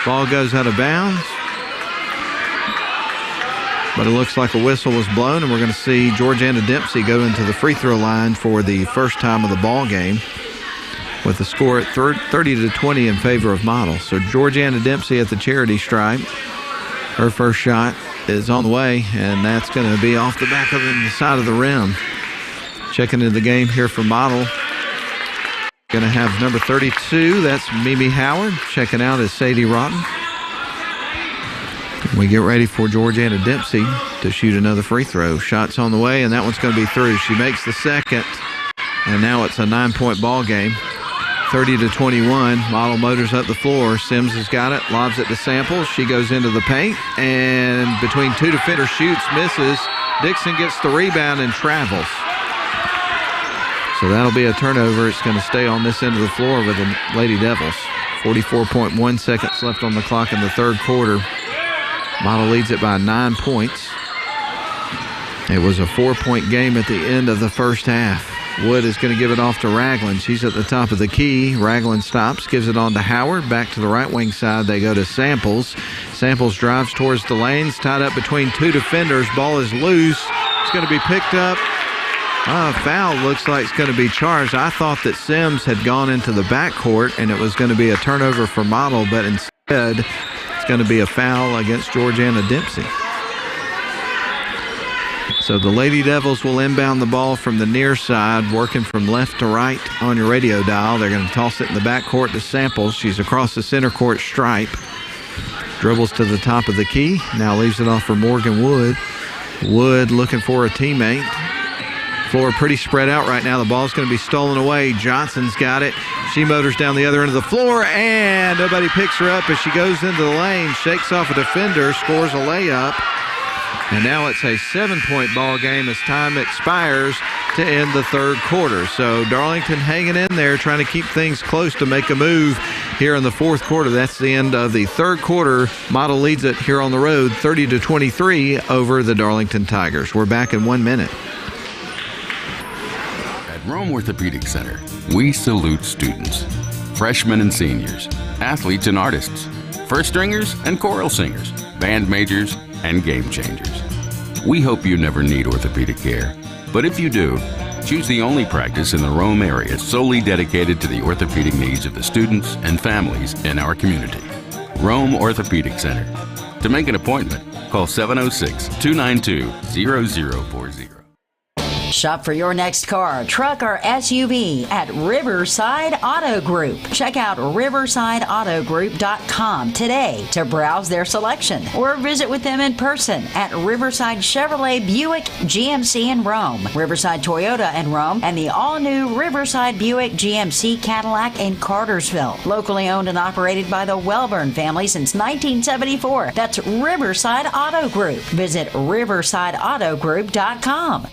Ball goes out of bounds. But it looks like a whistle was blown, and we're going to see Georgiana Dempsey go into the free throw line for the first time of the ball game, with the score at 30-20 in favor of Model. So Georgiana Dempsey at the charity stripe. Her first shot is on the way, and that's going to be off the back of the side of the rim. Checking into the game here for Model. Going to have number 32. That's Mimi Howard. Checking out is Sadie Rotten. We get ready for Georgiana Dempsey to shoot another free throw. Shot's on the way, and that one's going to be through. She makes the second, and now it's a 9-point ball game. 30-21. Model motors up the floor. Sims has got it, lobs it to Samples. She goes into the paint, and between two defenders, shoots, misses. Dixon gets the rebound and travels. So that'll be a turnover. It's going to stay on this end of the floor with the Lady Devils. 44.1 seconds left on the clock in the third quarter. Model leads it by 9 points. It was a 4-point game at the end of the first half. Wood is going to give it off to Ragland. She's at the top of the key. Ragland stops, gives it on to Howard. Back to the right wing side, they go to Samples. Samples drives towards the lanes, tied up between two defenders. Ball is loose. It's going to be picked up. Foul looks like it's going to be charged. I thought that Sims had gone into the backcourt and it was going to be a turnover for Model, but instead it's going to be a foul against Georgiana Dempsey. So the Lady Devils will inbound the ball from the near side, working from left to right on your radio dial. They're going to toss it in the backcourt to Samples. She's across the center court stripe. Dribbles to the top of the key. Now leaves it off for Morgan Wood. Wood looking for a teammate. Floor pretty spread out right now. The ball's going to be stolen away. Johnson's got it. She motors down the other end of the floor, and nobody picks her up as she goes into the lane, shakes off a defender, scores a layup. And now it's a 7-point ball game as time expires to end the third quarter. So Darlington hanging in there, trying to keep things close to make a move here in the fourth quarter. That's the end of the third quarter. Model leads it here on the road 30-23 over the Darlington Tigers. We're back in 1 minute. At Rome Orthopedic Center, we salute students, freshmen and seniors, athletes and artists, first stringers and choral singers, band majors and game changers. We hope you never need orthopedic care, but if you do, choose the only practice in the Rome area solely dedicated to the orthopedic needs of the students and families in our community. Rome Orthopedic Center. To make an appointment, call 706-292-0040. Shop for your next car, truck, or SUV at Riverside Auto Group. Check out riversideautogroup.com today to browse their selection or visit with them in person at Riverside Chevrolet Buick GMC in Rome, Riverside Toyota in Rome, and the all-new Riverside Buick GMC Cadillac in Cartersville. Locally owned and operated by the Welburn family since 1974. That's Riverside Auto Group. Visit riversideautogroup.com.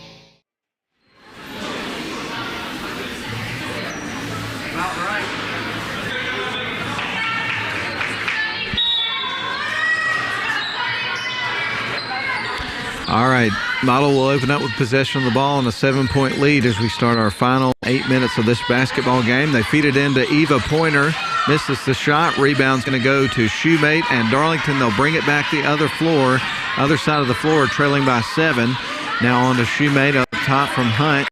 All right, Model will open up with possession of the ball and a 7-point lead as we start our final 8 minutes of this basketball game. They feed it into Eva Pointer, misses the shot. Rebound's going to go to Shoemate, and Darlington, they'll bring it back the other side of the floor, trailing by 7. Now on to Shoemate up top from Hunt.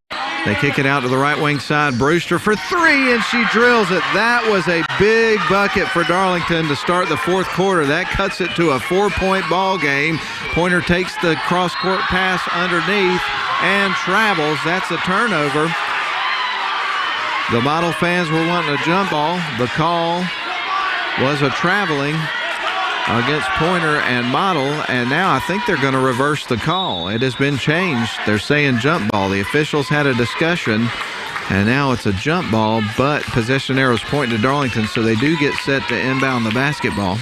They kick it out to the right wing side. Brewster for 3, and she drills it. That was a big bucket for Darlington to start the fourth quarter. That cuts it to a 4-point ball game. Pointer takes the cross-court pass underneath and travels. That's a turnover. The Model fans were wanting a jump ball. The call was a traveling against Pointer and Model, and now I think they're going to reverse the call. It has been changed. They're saying jump ball. The officials had a discussion, and now it's a jump ball, but possession arrows point to Darlington, so they do get set to inbound the basketball.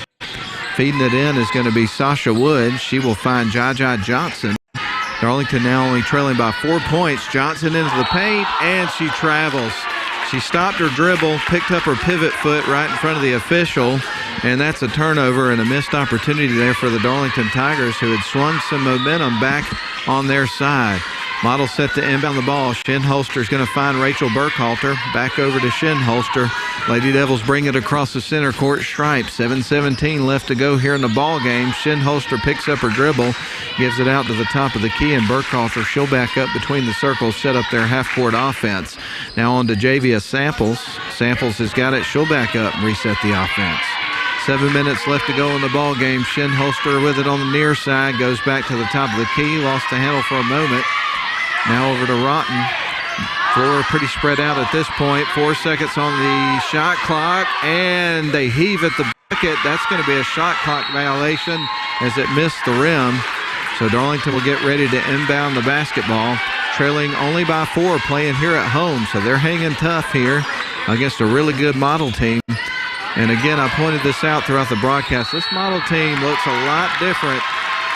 Feeding it in is going to be Sasha Wood. She will find Jaja Johnson. Darlington now only trailing by 4 points. Johnson into the paint, and she travels. She stopped her dribble, picked up her pivot foot right in front of the official, and that's a turnover and a missed opportunity there for the Darlington Tigers, who had swung some momentum back on their side. Model set to inbound the ball. Shinholster's going to find Rachel Burkhalter. Back over to Shinholster. Lady Devils bring it across the center court stripe. 7:17 left to go here in the ball game. Shinholster picks up her dribble, gives it out to the top of the key, and Burkhalter, she'll back up between the circles, set up their half-court offense. Now on to Javia Samples. Samples has got it. She'll back up and reset the offense. 7 minutes left to go in the ball game. Shinholster with it on the near side. Goes back to the top of the key. Lost the handle for a moment. Now over to Rotten. Floor pretty spread out at this point. 4 seconds on the shot clock, and they heave at the bucket. That's going to be a shot clock violation as it missed the rim. So Darlington will get ready to inbound the basketball, trailing only by 4, playing here at home. So they're hanging tough here against a really good Model team. And again, I pointed this out throughout the broadcast. This Model team looks a lot different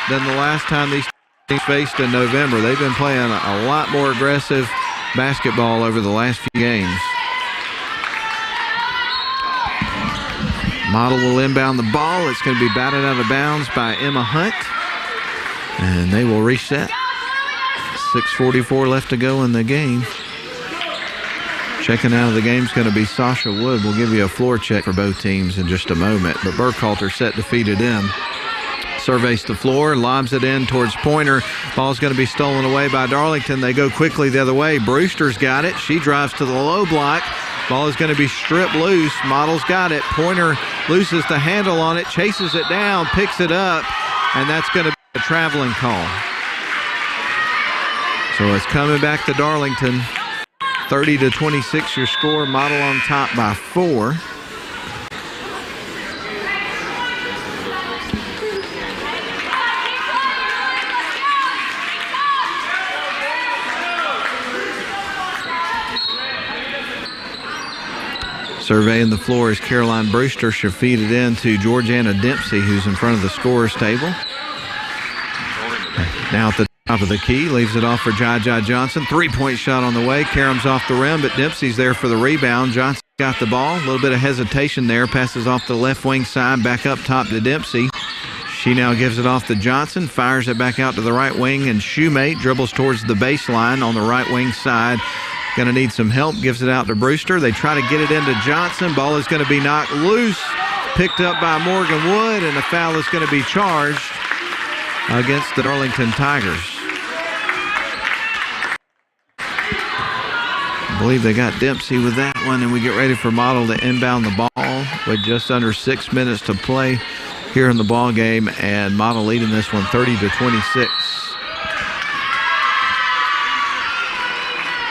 than the last time these teams faced in November. They've been playing a lot more aggressive basketball over the last few games. Model will inbound the ball. It's going to be batted out of bounds by Emma Hunt. And they will reset. 6:44 left to go in the game. Checking out of the game is going to be Sasha Wood. We'll give you a floor check for both teams in just a moment. But Burkhalter set to feed it in. Surveys the floor, lobs it in towards Pointer. Ball's going to be stolen away by Darlington. They go quickly the other way. Brewster's got it. She drives to the low block. Ball is going to be stripped loose. Model's got it. Pointer loses the handle on it, chases it down, picks it up, and that's going to be a traveling call. So it's coming back to Darlington. 30-26 your score. Model on top by 4. Surveying the floor is Caroline Brewster. She'll feed it in to Georgiana Dempsey, who's in front of the scorer's table. Now at the top of the key, leaves it off for Jaja Johnson. 3-point shot on the way. Karam's off the rim, but Dempsey's there for the rebound. Johnson got the ball. A little bit of hesitation there. Passes off the left wing side, back up top to Dempsey. She now gives it off to Johnson, fires it back out to the right wing, and Shoemate dribbles towards the baseline on the right wing side. Going to need some help. Gives it out to Brewster. They try to get it into Johnson. Ball is going to be knocked loose. Picked up by Morgan Wood, and a foul is going to be charged against the Darlington Tigers. I believe they got Dempsey with that one, and we get ready for Model to inbound the ball with just under 6 minutes to play here in the ball game, and Model leading this one 30-26.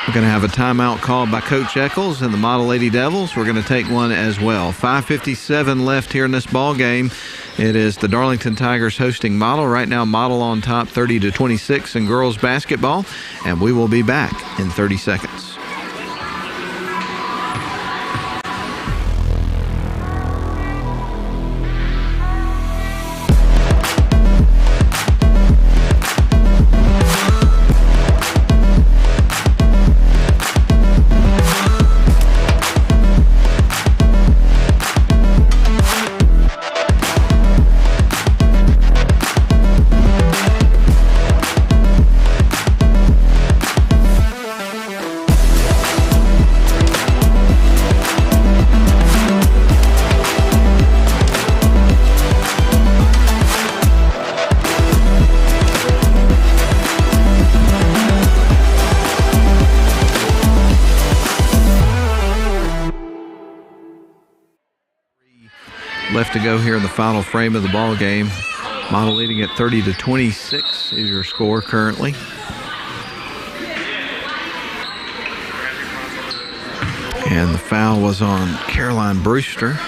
We're going to have a timeout called by Coach Eccles and the Model Lady Devils. We're going to take one as well. 5:57 left here in this ball game. It is the Darlington Tigers hosting Model. Right now, Model on top 30-26 in girls basketball, and we will be back in 30 seconds. Left to go here in the final frame of the ball game. Model leading at 30-26 is your score currently. And the foul was on Caroline Brewster.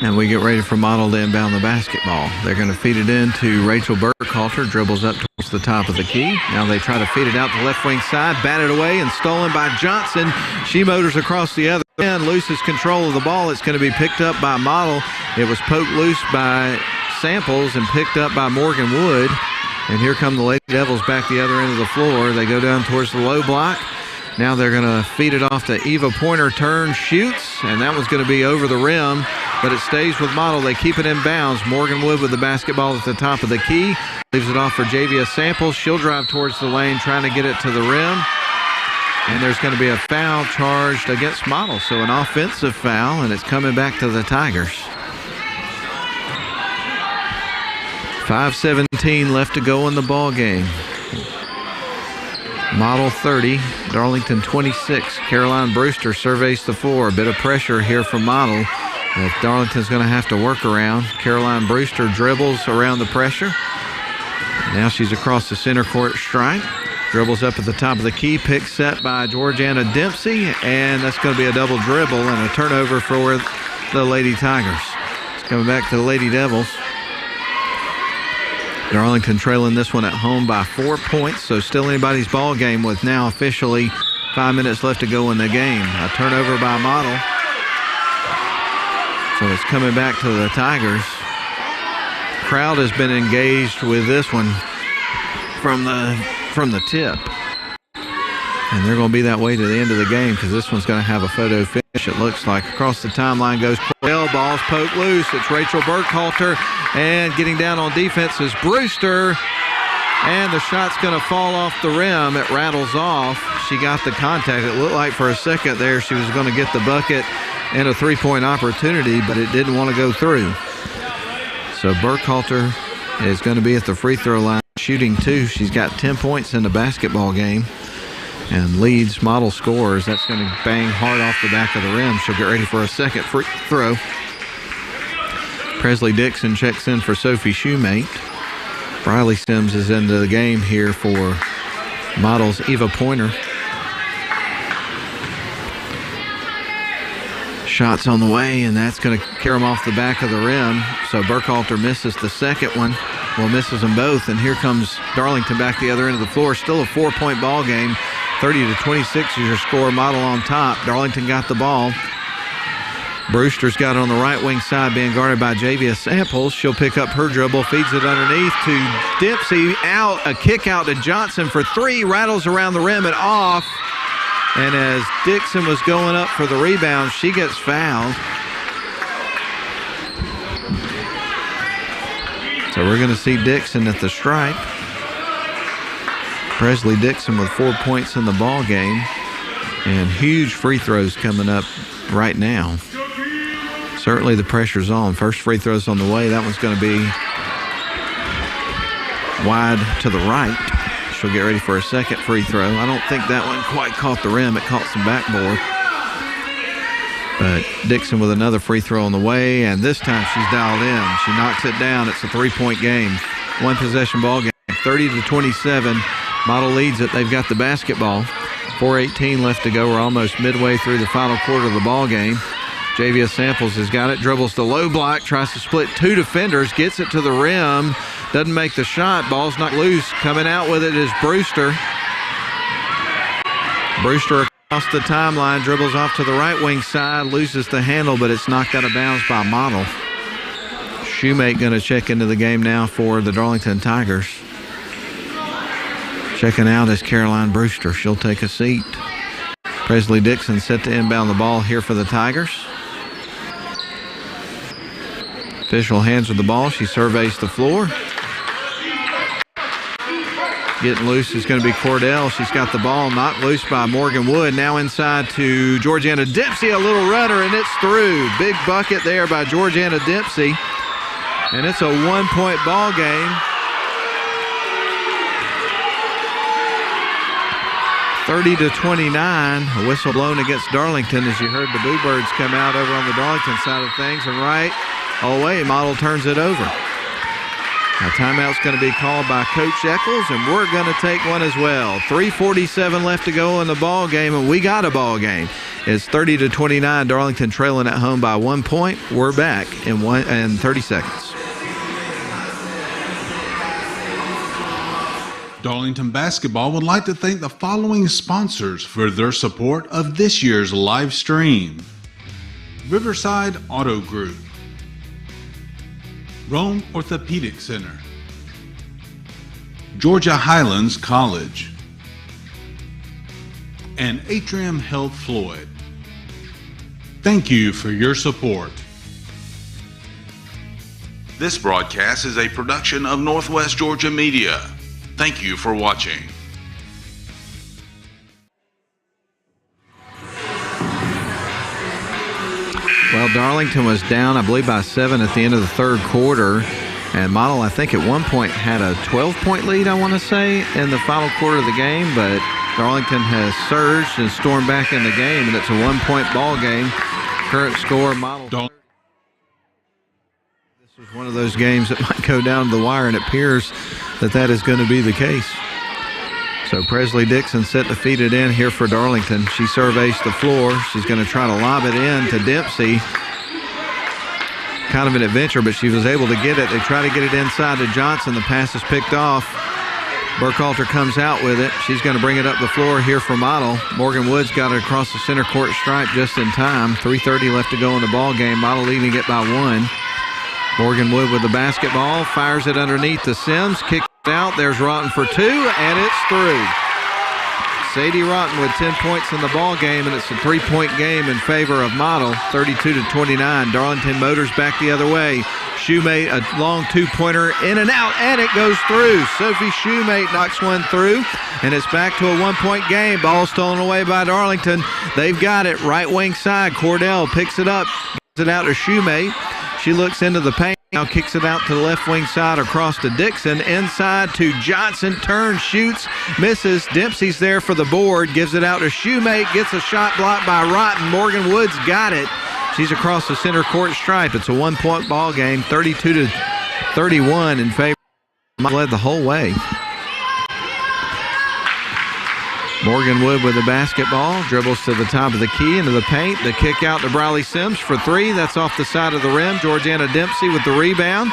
And we get ready for Model to inbound the basketball. They're going to feed it in to Rachel Burkhalter. Dribbles up towards the top of the key. Now they try to feed it out to the left wing side. Batted away and stolen by Johnson. She motors across the other end. Loses control of the ball. It's going to be picked up by Model. It was poked loose by Samples and picked up by Morgan Wood. And here come the Lady Devils back the other end of the floor. They go down towards the low block. Now they're going to feed it off to Eva Pointer. Turn, shoots, and that was going to be over the rim, but it stays with Model. They keep it in bounds. Morgan Wood with the basketball at the top of the key. Leaves it off for Javia Samples. She'll drive towards the lane, trying to get it to the rim. And there's going to be a foul charged against Model. So an offensive foul, and it's coming back to the Tigers. 5:17 left to go in the ball game. Model 30, Darlington 26. Caroline Brewster surveys the floor. A bit of pressure here from Model that Darlington's going to have to work around. Caroline Brewster dribbles around the pressure. Now she's across the center court stripe. Dribbles up at the top of the key. Pick set by Georgiana Dempsey. And that's going to be a double dribble and a turnover for the Lady Tigers. It's coming back to the Lady Devils. Darlington trailing this one at home by 4 points. So still anybody's ball game with now officially 5 minutes left to go in the game. A turnover by Model. So it's coming back to the Tigers. Crowd has been engaged with this one from the tip. And they're going to be that way to the end of the game because this one's going to have a photo finish, it looks like. Across the timeline goes Cordell. Ball's poked loose. It's Rachel Burkhalter. And getting down on defense is Brewster. And the shot's going to fall off the rim. It rattles off. She got the contact. It looked like for a second there she was going to get the bucket and a three-point opportunity, but it didn't want to go through. So Burkhalter is going to be at the free throw line shooting 2. She's got 10 points in the basketball game and leads Model scores. That's going to bang hard off the back of the rim. She'll get ready for a second free throw. Presley Dixon checks in for Sophie Shoemate. Briley Sims is into the game here for Model's Eva Pointer. Shots on the way, and that's going to carry them off the back of the rim. So Burkhalter misses the second one. Well, misses them both, and here comes Darlington back the other end of the floor. Still a 4-point ball game. 30-26 is your score. Model on top. Darlington got the ball. Brewster's got it on the right wing side, being guarded by Javia Samples. She'll pick up her dribble, feeds it underneath to Dempsey. Out, a kick out to Johnson for 3. Rattles around the rim and off. And as Dixon was going up for the rebound, she gets fouled. So we're going to see Dixon at the stripe. Presley Dixon with 4 points in the ball game. And huge free throws coming up right now. Certainly the pressure's on. First free throw's on the way. That one's going to be wide to the right. She'll get ready for a second free throw. I don't think that one quite caught the rim. It caught some backboard. But Dixon with another free throw on the way, and this time she's dialed in. She knocks it down. It's a 3-point game. One possession ball game. 30-27. Model leads it. They've got the basketball. 4:18 left to go. We're almost midway through the final quarter of the ball game. Javia Samples has got it, dribbles the low block, tries to split 2 defenders, gets it to the rim, doesn't make the shot, ball's knocked loose. Coming out with it is Brewster. Brewster across the timeline, dribbles off to the right wing side, loses the handle, but it's knocked out of bounds by Model. Shoemate going to check into the game now for the Darlington Tigers. Checking out is Caroline Brewster. She'll take a seat. Presley Dixon set to inbound the ball here for the Tigers. Official hands her the ball. She surveys the floor. Getting loose is going to be Cordell. She's got the ball knocked loose by Morgan Wood. Now inside to Georgiana Dempsey. A little runner, and it's through. Big bucket there by Georgiana Dempsey. And it's a 1-point ball game. 30-29. A whistle blown against Darlington as you heard the Boo Birds come out over on the Darlington side of things. And right away, Model turns it over. Now timeout's going to be called by Coach Eccles, and we're going to take one as well. 3:47 left to go in the ball game, and we got a ball game. It's 30-29. Darlington trailing at home by 1 point. We're back in 30 seconds. Darlington Basketball would like to thank the following sponsors for their support of this year's live stream: Riverside Auto Group, Rome Orthopedic Center, Georgia Highlands College, and Atrium Health Floyd. Thank you for your support. This broadcast is a production of Northwest Georgia Media. Thank you for watching. Well, Darlington was down, I believe, by 7 at the end of the third quarter. And Model, I think, at one point had a 12-point lead, I want to say, in the final quarter of the game. But Darlington has surged and stormed back in the game, and it's a 1-point ball game. Current score, Model. This was one of those games that might go down to the wire, and it appears that is going to be the case. So Presley Dixon set to feed it in here for Darlington. She surveys the floor. She's going to try to lob it in to Dempsey. Kind of an adventure, but she was able to get it. They try to get it inside to Johnson. The pass is picked off. Burkhalter comes out with it. She's going to bring it up the floor here for Model. Morgan Woods got it across the center court stripe just in time. 3:30 left to go in the ball game. Model leading it by 1. Morgan Wood with the basketball, fires it underneath to Sims, kicks it out. There's Rotten for 2, and it's through. Sadie Rotten with 10 points in the ball game, and it's a 3-point game in favor of Model, 32-29. Darlington Motors back the other way. Shoemate, a long 2-pointer, in and out, and it goes through. Sophie Shoemate knocks one through, and it's back to a 1-point game. Ball stolen away by Darlington. They've got it, right wing side. Cordell picks it up, gives it out to Shoemate. She looks into the paint, now kicks it out to the left wing side across to Dixon. Inside to Johnson, turns, shoots, misses. Dempsey's there for the board, gives it out to Shoemate, gets a shot blocked by Rotten. Morgan Woods got it. She's across the center court stripe. It's a 1-point ball game, 32-31 in favor. Led the whole way. Morgan Wood with the basketball, dribbles to the top of the key into the paint. The kick out to Briley Sims for 3. That's off the side of the rim. Georgiana Dempsey with the rebound.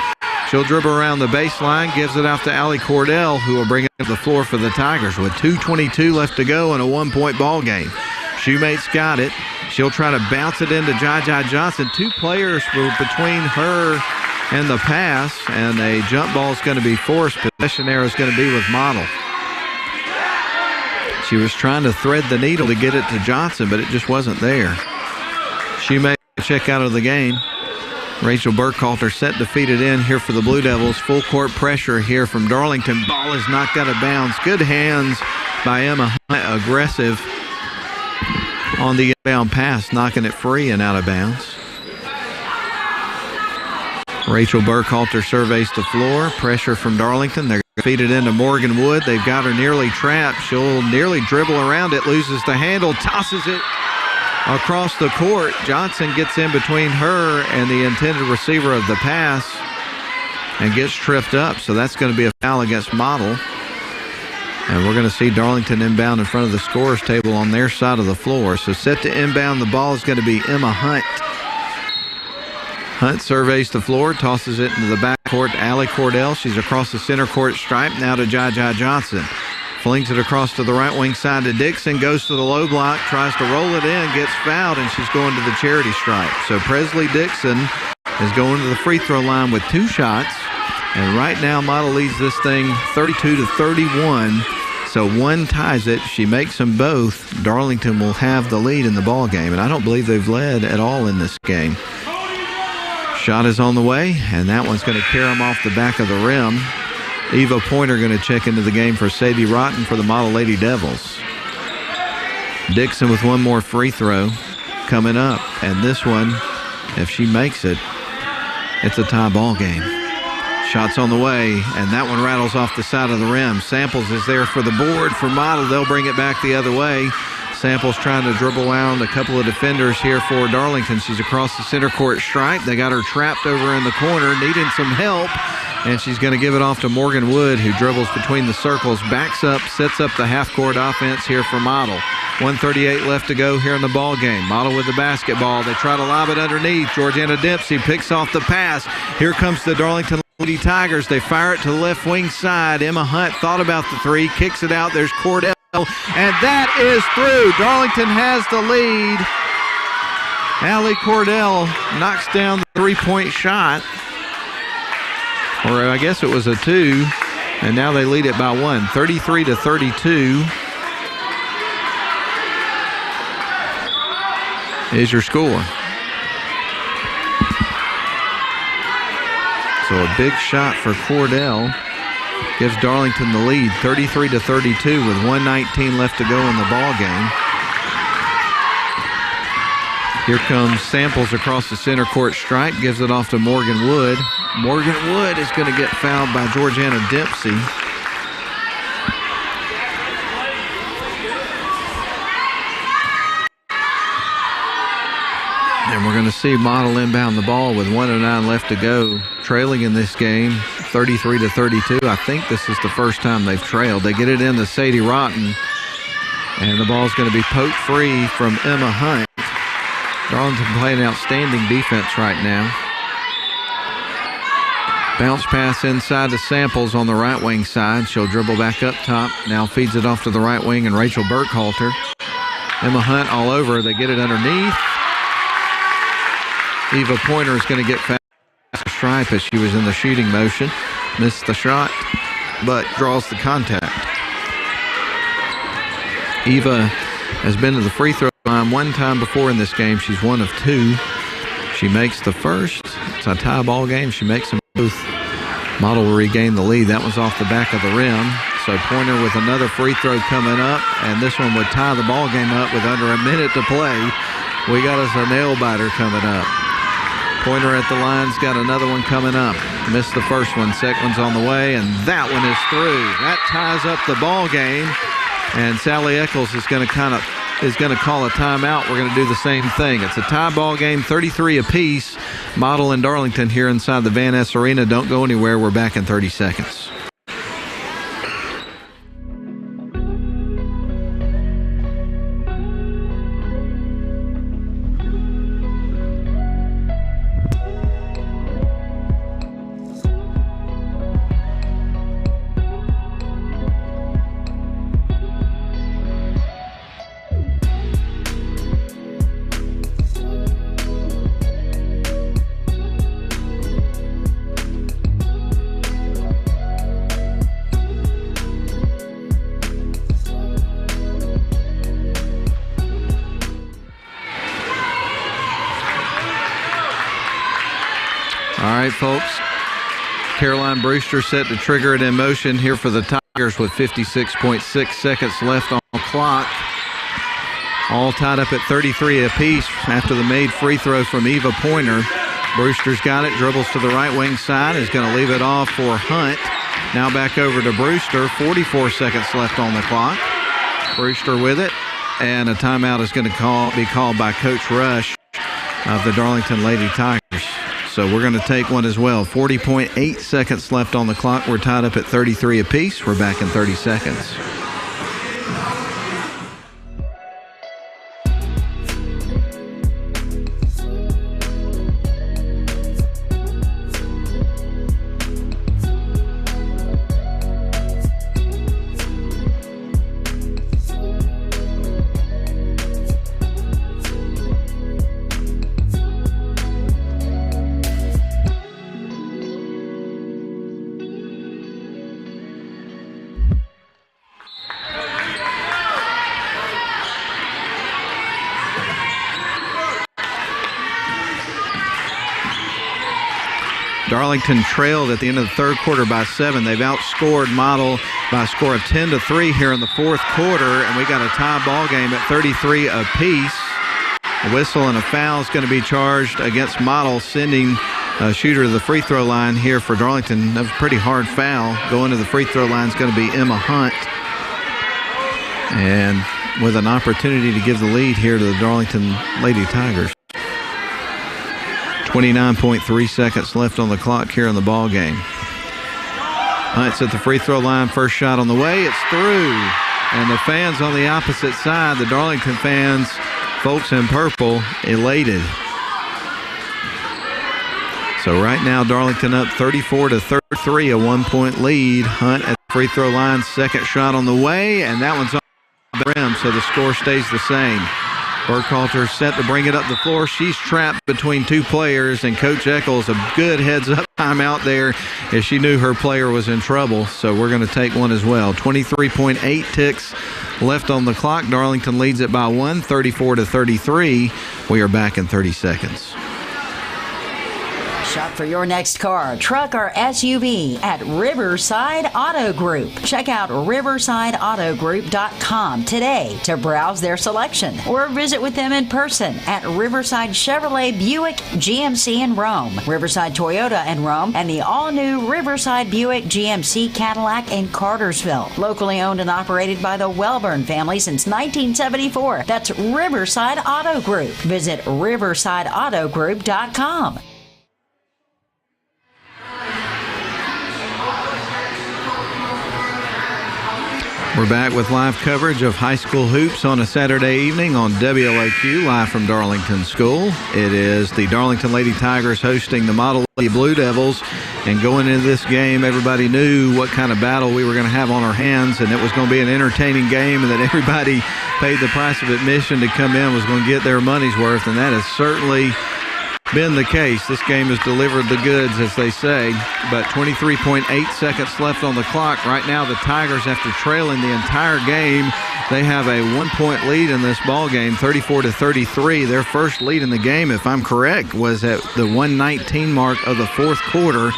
She'll dribble around the baseline, gives it off to Allie Cordell, who will bring it to the floor for the Tigers with 2:22 left to go in a 1-point ball game. Shoemate's got it. She'll try to bounce it into Jai Johnson. 2 players were between her and the pass, and a jump ball is going to be forced. Possession arrow is going to be with Model. She was trying to thread the needle to get it to Johnson, but it just wasn't there. She made a check out of the game. Rachel Burkhalter set to feed it in here for the Blue Devils. Full court pressure here from Darlington. Ball is knocked out of bounds. Good hands by Emma Hunt. Aggressive on the inbound pass, knocking it free and out of bounds. Rachel Burkhalter surveys the floor. Pressure from Darlington. They're going to feed it into Morgan Wood. They've got her nearly trapped. She'll nearly dribble around it, loses the handle, tosses it across the court. Johnson gets in between her and the intended receiver of the pass and gets tripped up. So that's going to be a foul against Model. And we're going to see Darlington inbound in front of the scorer's table on their side of the floor. So set to inbound, the ball is going to be Emma Hunt. Hunt surveys the floor, tosses it into the backcourt to Allie Cordell. She's across the center court stripe, now to Jai Johnson. Flings it across to the right wing side to Dixon, goes to the low block, tries to roll it in, gets fouled, and she's going to the charity stripe. So Presley Dixon is going to the free throw line with 2 shots. And right now, Model leads this thing 32-31. So one ties it. She makes them both. Darlington will have the lead in the ball game. And I don't believe they've led at all in this game. Shot is on the way, and that one's going to carry them off the back of the rim. Eva Pointer going to check into the game for Sadie Rotten for the Model Lady Devils. Dixon with one more free throw coming up. And this one, if she makes it, it's a tie ball game. Shots on the way, and that one rattles off the side of the rim. Samples is there for the board for Model. They'll bring it back the other way. Samples trying to dribble around a couple of defenders here for Darlington. She's across the center court stripe. They got her trapped over in the corner, needing some help. And she's going to give it off to Morgan Wood, who dribbles between the circles, backs up, sets up the half-court offense here for Model. 1:38 left to go here in the ball game. Model with the basketball. They try to lob it underneath. Georgiana Dempsey picks off the pass. Here comes the Darlington Lady Tigers. They fire it to the left wing side. Emma Hunt thought about the 3, kicks it out. There's Cordell. And that is through. Darlington has the lead. Allie Cordell knocks down the 3-point shot. Or I guess it was a 2. And now they lead it by 1. 33-32 is your score. So a big shot for Cordell gives Darlington the lead, 33-32 with 1:19 left to go in the ball game. Here comes Samples across the center court stripe, gives it off to Morgan Wood. Morgan Wood is going to get fouled by Georgiana Dempsey. And we're going to see Model inbound the ball with 1:09 left to go, trailing in this game 33-32. I think this is the first time they've trailed. They get it in to Sadie Rotten, and the ball's going to be poked free from Emma Hunt. Darlington playing outstanding defense right now. Bounce pass inside to Samples on the right wing side. She'll dribble back up top. Now feeds it off to the right wing, and Rachel Burkhalter. Emma Hunt all over. They get it underneath. Eva Pointer is going to get fast stripe as she was in the shooting motion. Missed the shot, but draws the contact. Eva has been to the free throw line one time before in this game. She's 1 of 2. She makes the first. It's a tie ball game. She makes them both. Model will regain the lead. That was off the back of the rim. So Pointer with another free throw coming up, and this one would tie the ball game up with under a minute to play. We got us a nail biter coming up. Pointer at the line's got another one coming up. Missed the first one. Second one's on the way, and that one is through. That ties up the ball game, and Sally Eccles is going to call a timeout. We're going to do the same thing. It's a tie ball game, 33 apiece. Model and Darlington here inside the Van Ness Arena. Don't go anywhere. We're back in 30 seconds. All right, folks. Caroline Brewster set to trigger it in motion here for the Tigers with 56.6 seconds left on the clock. All tied up at 33 apiece after the made free throw from Eva Pointer. Brewster's got it, dribbles to the right wing side, is going to leave it off for Hunt. Now back over to Brewster, 44 seconds left on the clock. Brewster with it, and a timeout is going to be called by Coach Rush of the Darlington Lady Tigers. So we're going to take one as well. 40.8 seconds left on the clock. We're tied up at 33 apiece. We're back in 30 seconds. Darlington trailed at the end of the third quarter by 7. They've outscored Model by a score of 10-3 here in the fourth quarter, and we got a tie ball game at 33 apiece. A whistle and a foul is going to be charged against Model, sending a shooter to the free throw line here for Darlington. That was a pretty hard foul. Going to the free throw line is going to be Emma Hunt. And with an opportunity to give the lead here to the Darlington Lady Tigers. 29.3 seconds left on the clock here in the ball game. Hunt's at the free throw line. First shot on the way. It's through. And the fans on the opposite side, the Darlington fans, folks in purple, elated. So right now, Darlington up 34-33, a 1-point lead. Hunt at the free throw line. Second shot on the way, and that one's on the rim, so the score stays the same. Burkhalter set to bring it up the floor. She's trapped between two players, and Coach Eccles, a good heads-up timeout there as she knew her player was in trouble. So we're going to take one as well. 23.8 ticks left on the clock. Darlington leads it by 1, 34-33. We are back in 30 seconds. Shop for your next car, truck, or SUV at Riverside Auto Group. Check out riversideautogroup.com today to browse their selection or visit with them in person at Riverside Chevrolet Buick GMC in Rome, Riverside Toyota in Rome, and the all-new Riverside Buick GMC Cadillac in Cartersville. Locally owned and operated by the Welburn family since 1974. That's Riverside Auto Group. Visit riversideautogroup.com. We're back with live coverage of high school hoops on a Saturday evening on WLAQ, live from Darlington School. It is the Darlington Lady Tigers hosting the Model Lady Blue Devils. And going into this game, everybody knew what kind of battle we were going to have on our hands, and it was going to be an entertaining game, and that everybody paid the price of admission to come in was going to get their money's worth, and that has certainly been the case. This game has delivered the goods, as they say, but 23.8 seconds left on the clock. Right now, the Tigers, after trailing the entire game, they have a 1-point lead in this ball game, 34-33. Their first lead in the game, if I'm correct, was at the 1:19 mark of the fourth quarter.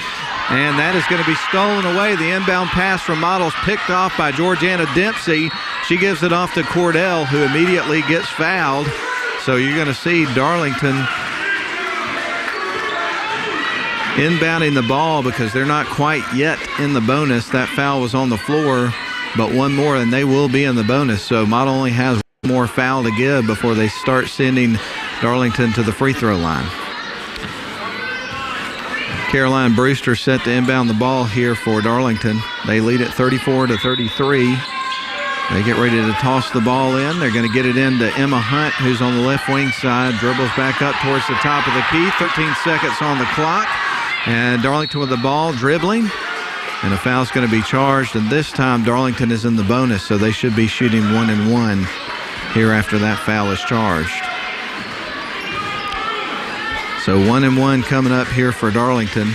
And that is going to be stolen away. The inbound pass from Models picked off by Georgiana Dempsey. She gives it off to Cordell, who immediately gets fouled. So you're going to see Darlington inbounding the ball because they're not quite yet in the bonus. That foul was on the floor, but one more and they will be in the bonus. So Model only has one more foul to give before they start sending Darlington to the free throw line. Caroline Brewster set to inbound the ball here for Darlington. They lead it 34-33. They get ready to toss the ball in. They're going to get it into Emma Hunt, who's on the left wing side. Dribbles back up towards the top of the key. 13 seconds on the clock. And Darlington with the ball, dribbling. And a foul's going to be charged. And this time, Darlington is in the bonus, so they should be shooting 1-1 here after that foul is charged. So 1-1 coming up here for Darlington.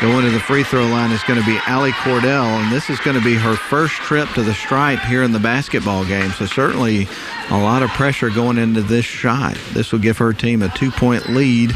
Going to the free throw line is going to be Allie Cordell, and this is going to be her first trip to the stripe here in the basketball game. So certainly a lot of pressure going into this shot. This will give her team a 2-point lead.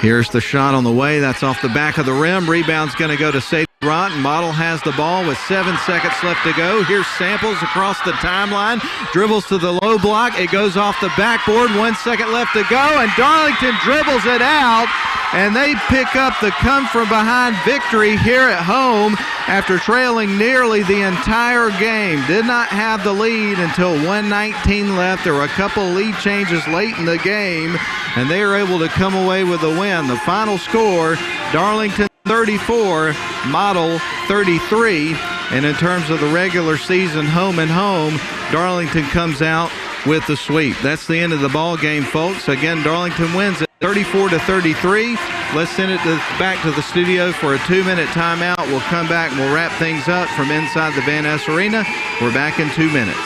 Here's the shot on the way. That's off the back of the rim. Rebound's going to go to Sadie Rotten. Model has the ball with 7 seconds left to go. Here's Samples across the timeline. Dribbles to the low block. It goes off the backboard. 1 second left to go, and Darlington dribbles it out. And they pick up the come-from-behind victory here at home after trailing nearly the entire game. Did not have the lead until 1:19 left. There were a couple lead changes late in the game, and they were able to come away with a win. The final score, Darlington 34, Model 33. And in terms of the regular season home and home, Darlington comes out with the sweep. That's the end of the ball game, folks. Again, Darlington wins it 34-33. Let's send it back to the studio for a 2-minute timeout. We'll come back and we'll wrap things up from inside the Van Ness Arena. We're back in 2 minutes.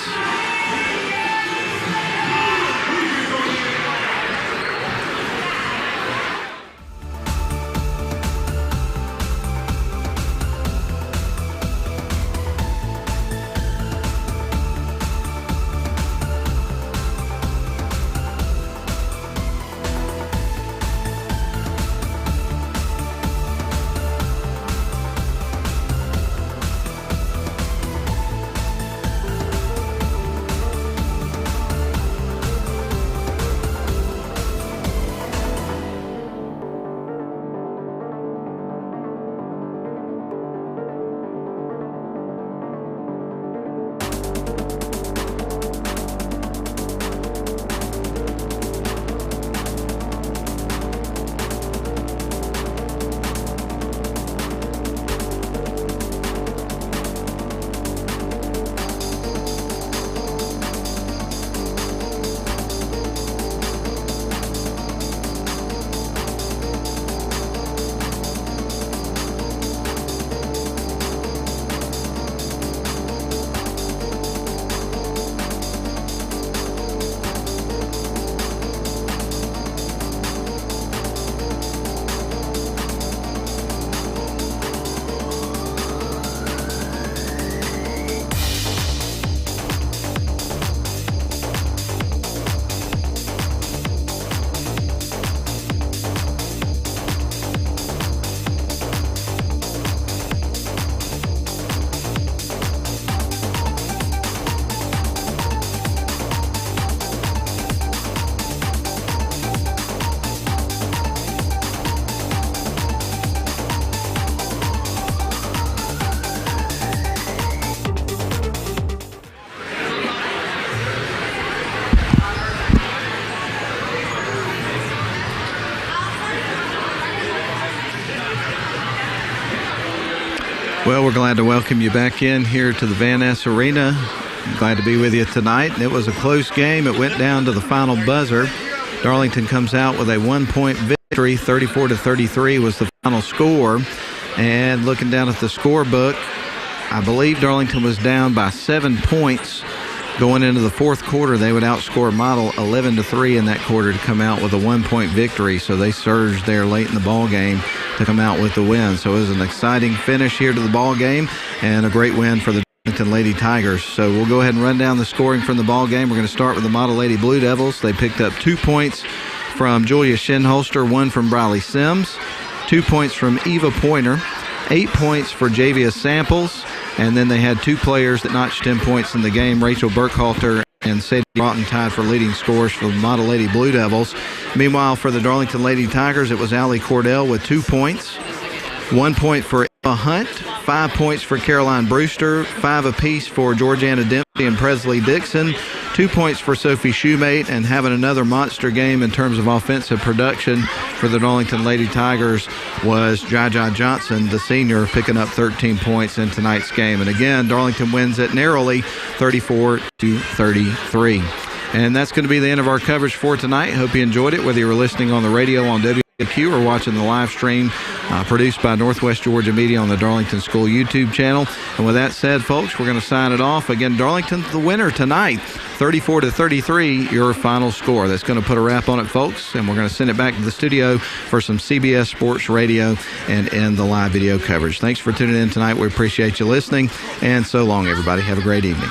Well, we're glad to welcome you back in here to the Van Ness Arena. Glad to be with you tonight. It was a close game. It went down to the final buzzer. Darlington comes out with a 1-point victory. 34-33 was the final score. And looking down at the scorebook, I believe Darlington was down by 7 points. Going into the fourth quarter, they would outscore Model 11-3 in that quarter to come out with a 1-point victory. So they surged there late in the ball game to come out with the win. So it was an exciting finish here to the ball game and a great win for the Darlington Lady Tigers. So we'll go ahead and run down the scoring from the ball game. We're going to start with the Model Lady Blue Devils. They picked up 2 points from Julia Shinholster, 1 from Briley Sims, 2 points from Eva Pointer, 8 points for Javia Samples, and then they had 2 players that notched 10 points in the game. Rachel Burkhalter and Sadie Broughton tied for leading scorers for the Model Lady Blue Devils. Meanwhile, for the Darlington Lady Tigers, it was Allie Cordell with 2 points, 1 point for Emma Hunt, 5 points for Caroline Brewster, 5 apiece for Georgiana Dempsey and Presley Dixon, 2 points for Sophie Shoemate, and having another monster game in terms of offensive production for the Darlington Lady Tigers was Jaja Johnson, the senior, picking up 13 points in tonight's game. And again, Darlington wins it narrowly, 34-33. And that's going to be the end of our coverage for tonight. Hope you enjoyed it, whether you were listening on the radio on WQ or watching the live stream produced by Northwest Georgia Media on the Darlington School YouTube channel. And with that said, folks, we're going to sign it off. Again, Darlington's the winner tonight, 34-33, your final score. That's going to put a wrap on it, folks, and we're going to send it back to the studio for some CBS Sports Radio and end the live video coverage. Thanks for tuning in tonight. We appreciate you listening, and so long, everybody. Have a great evening.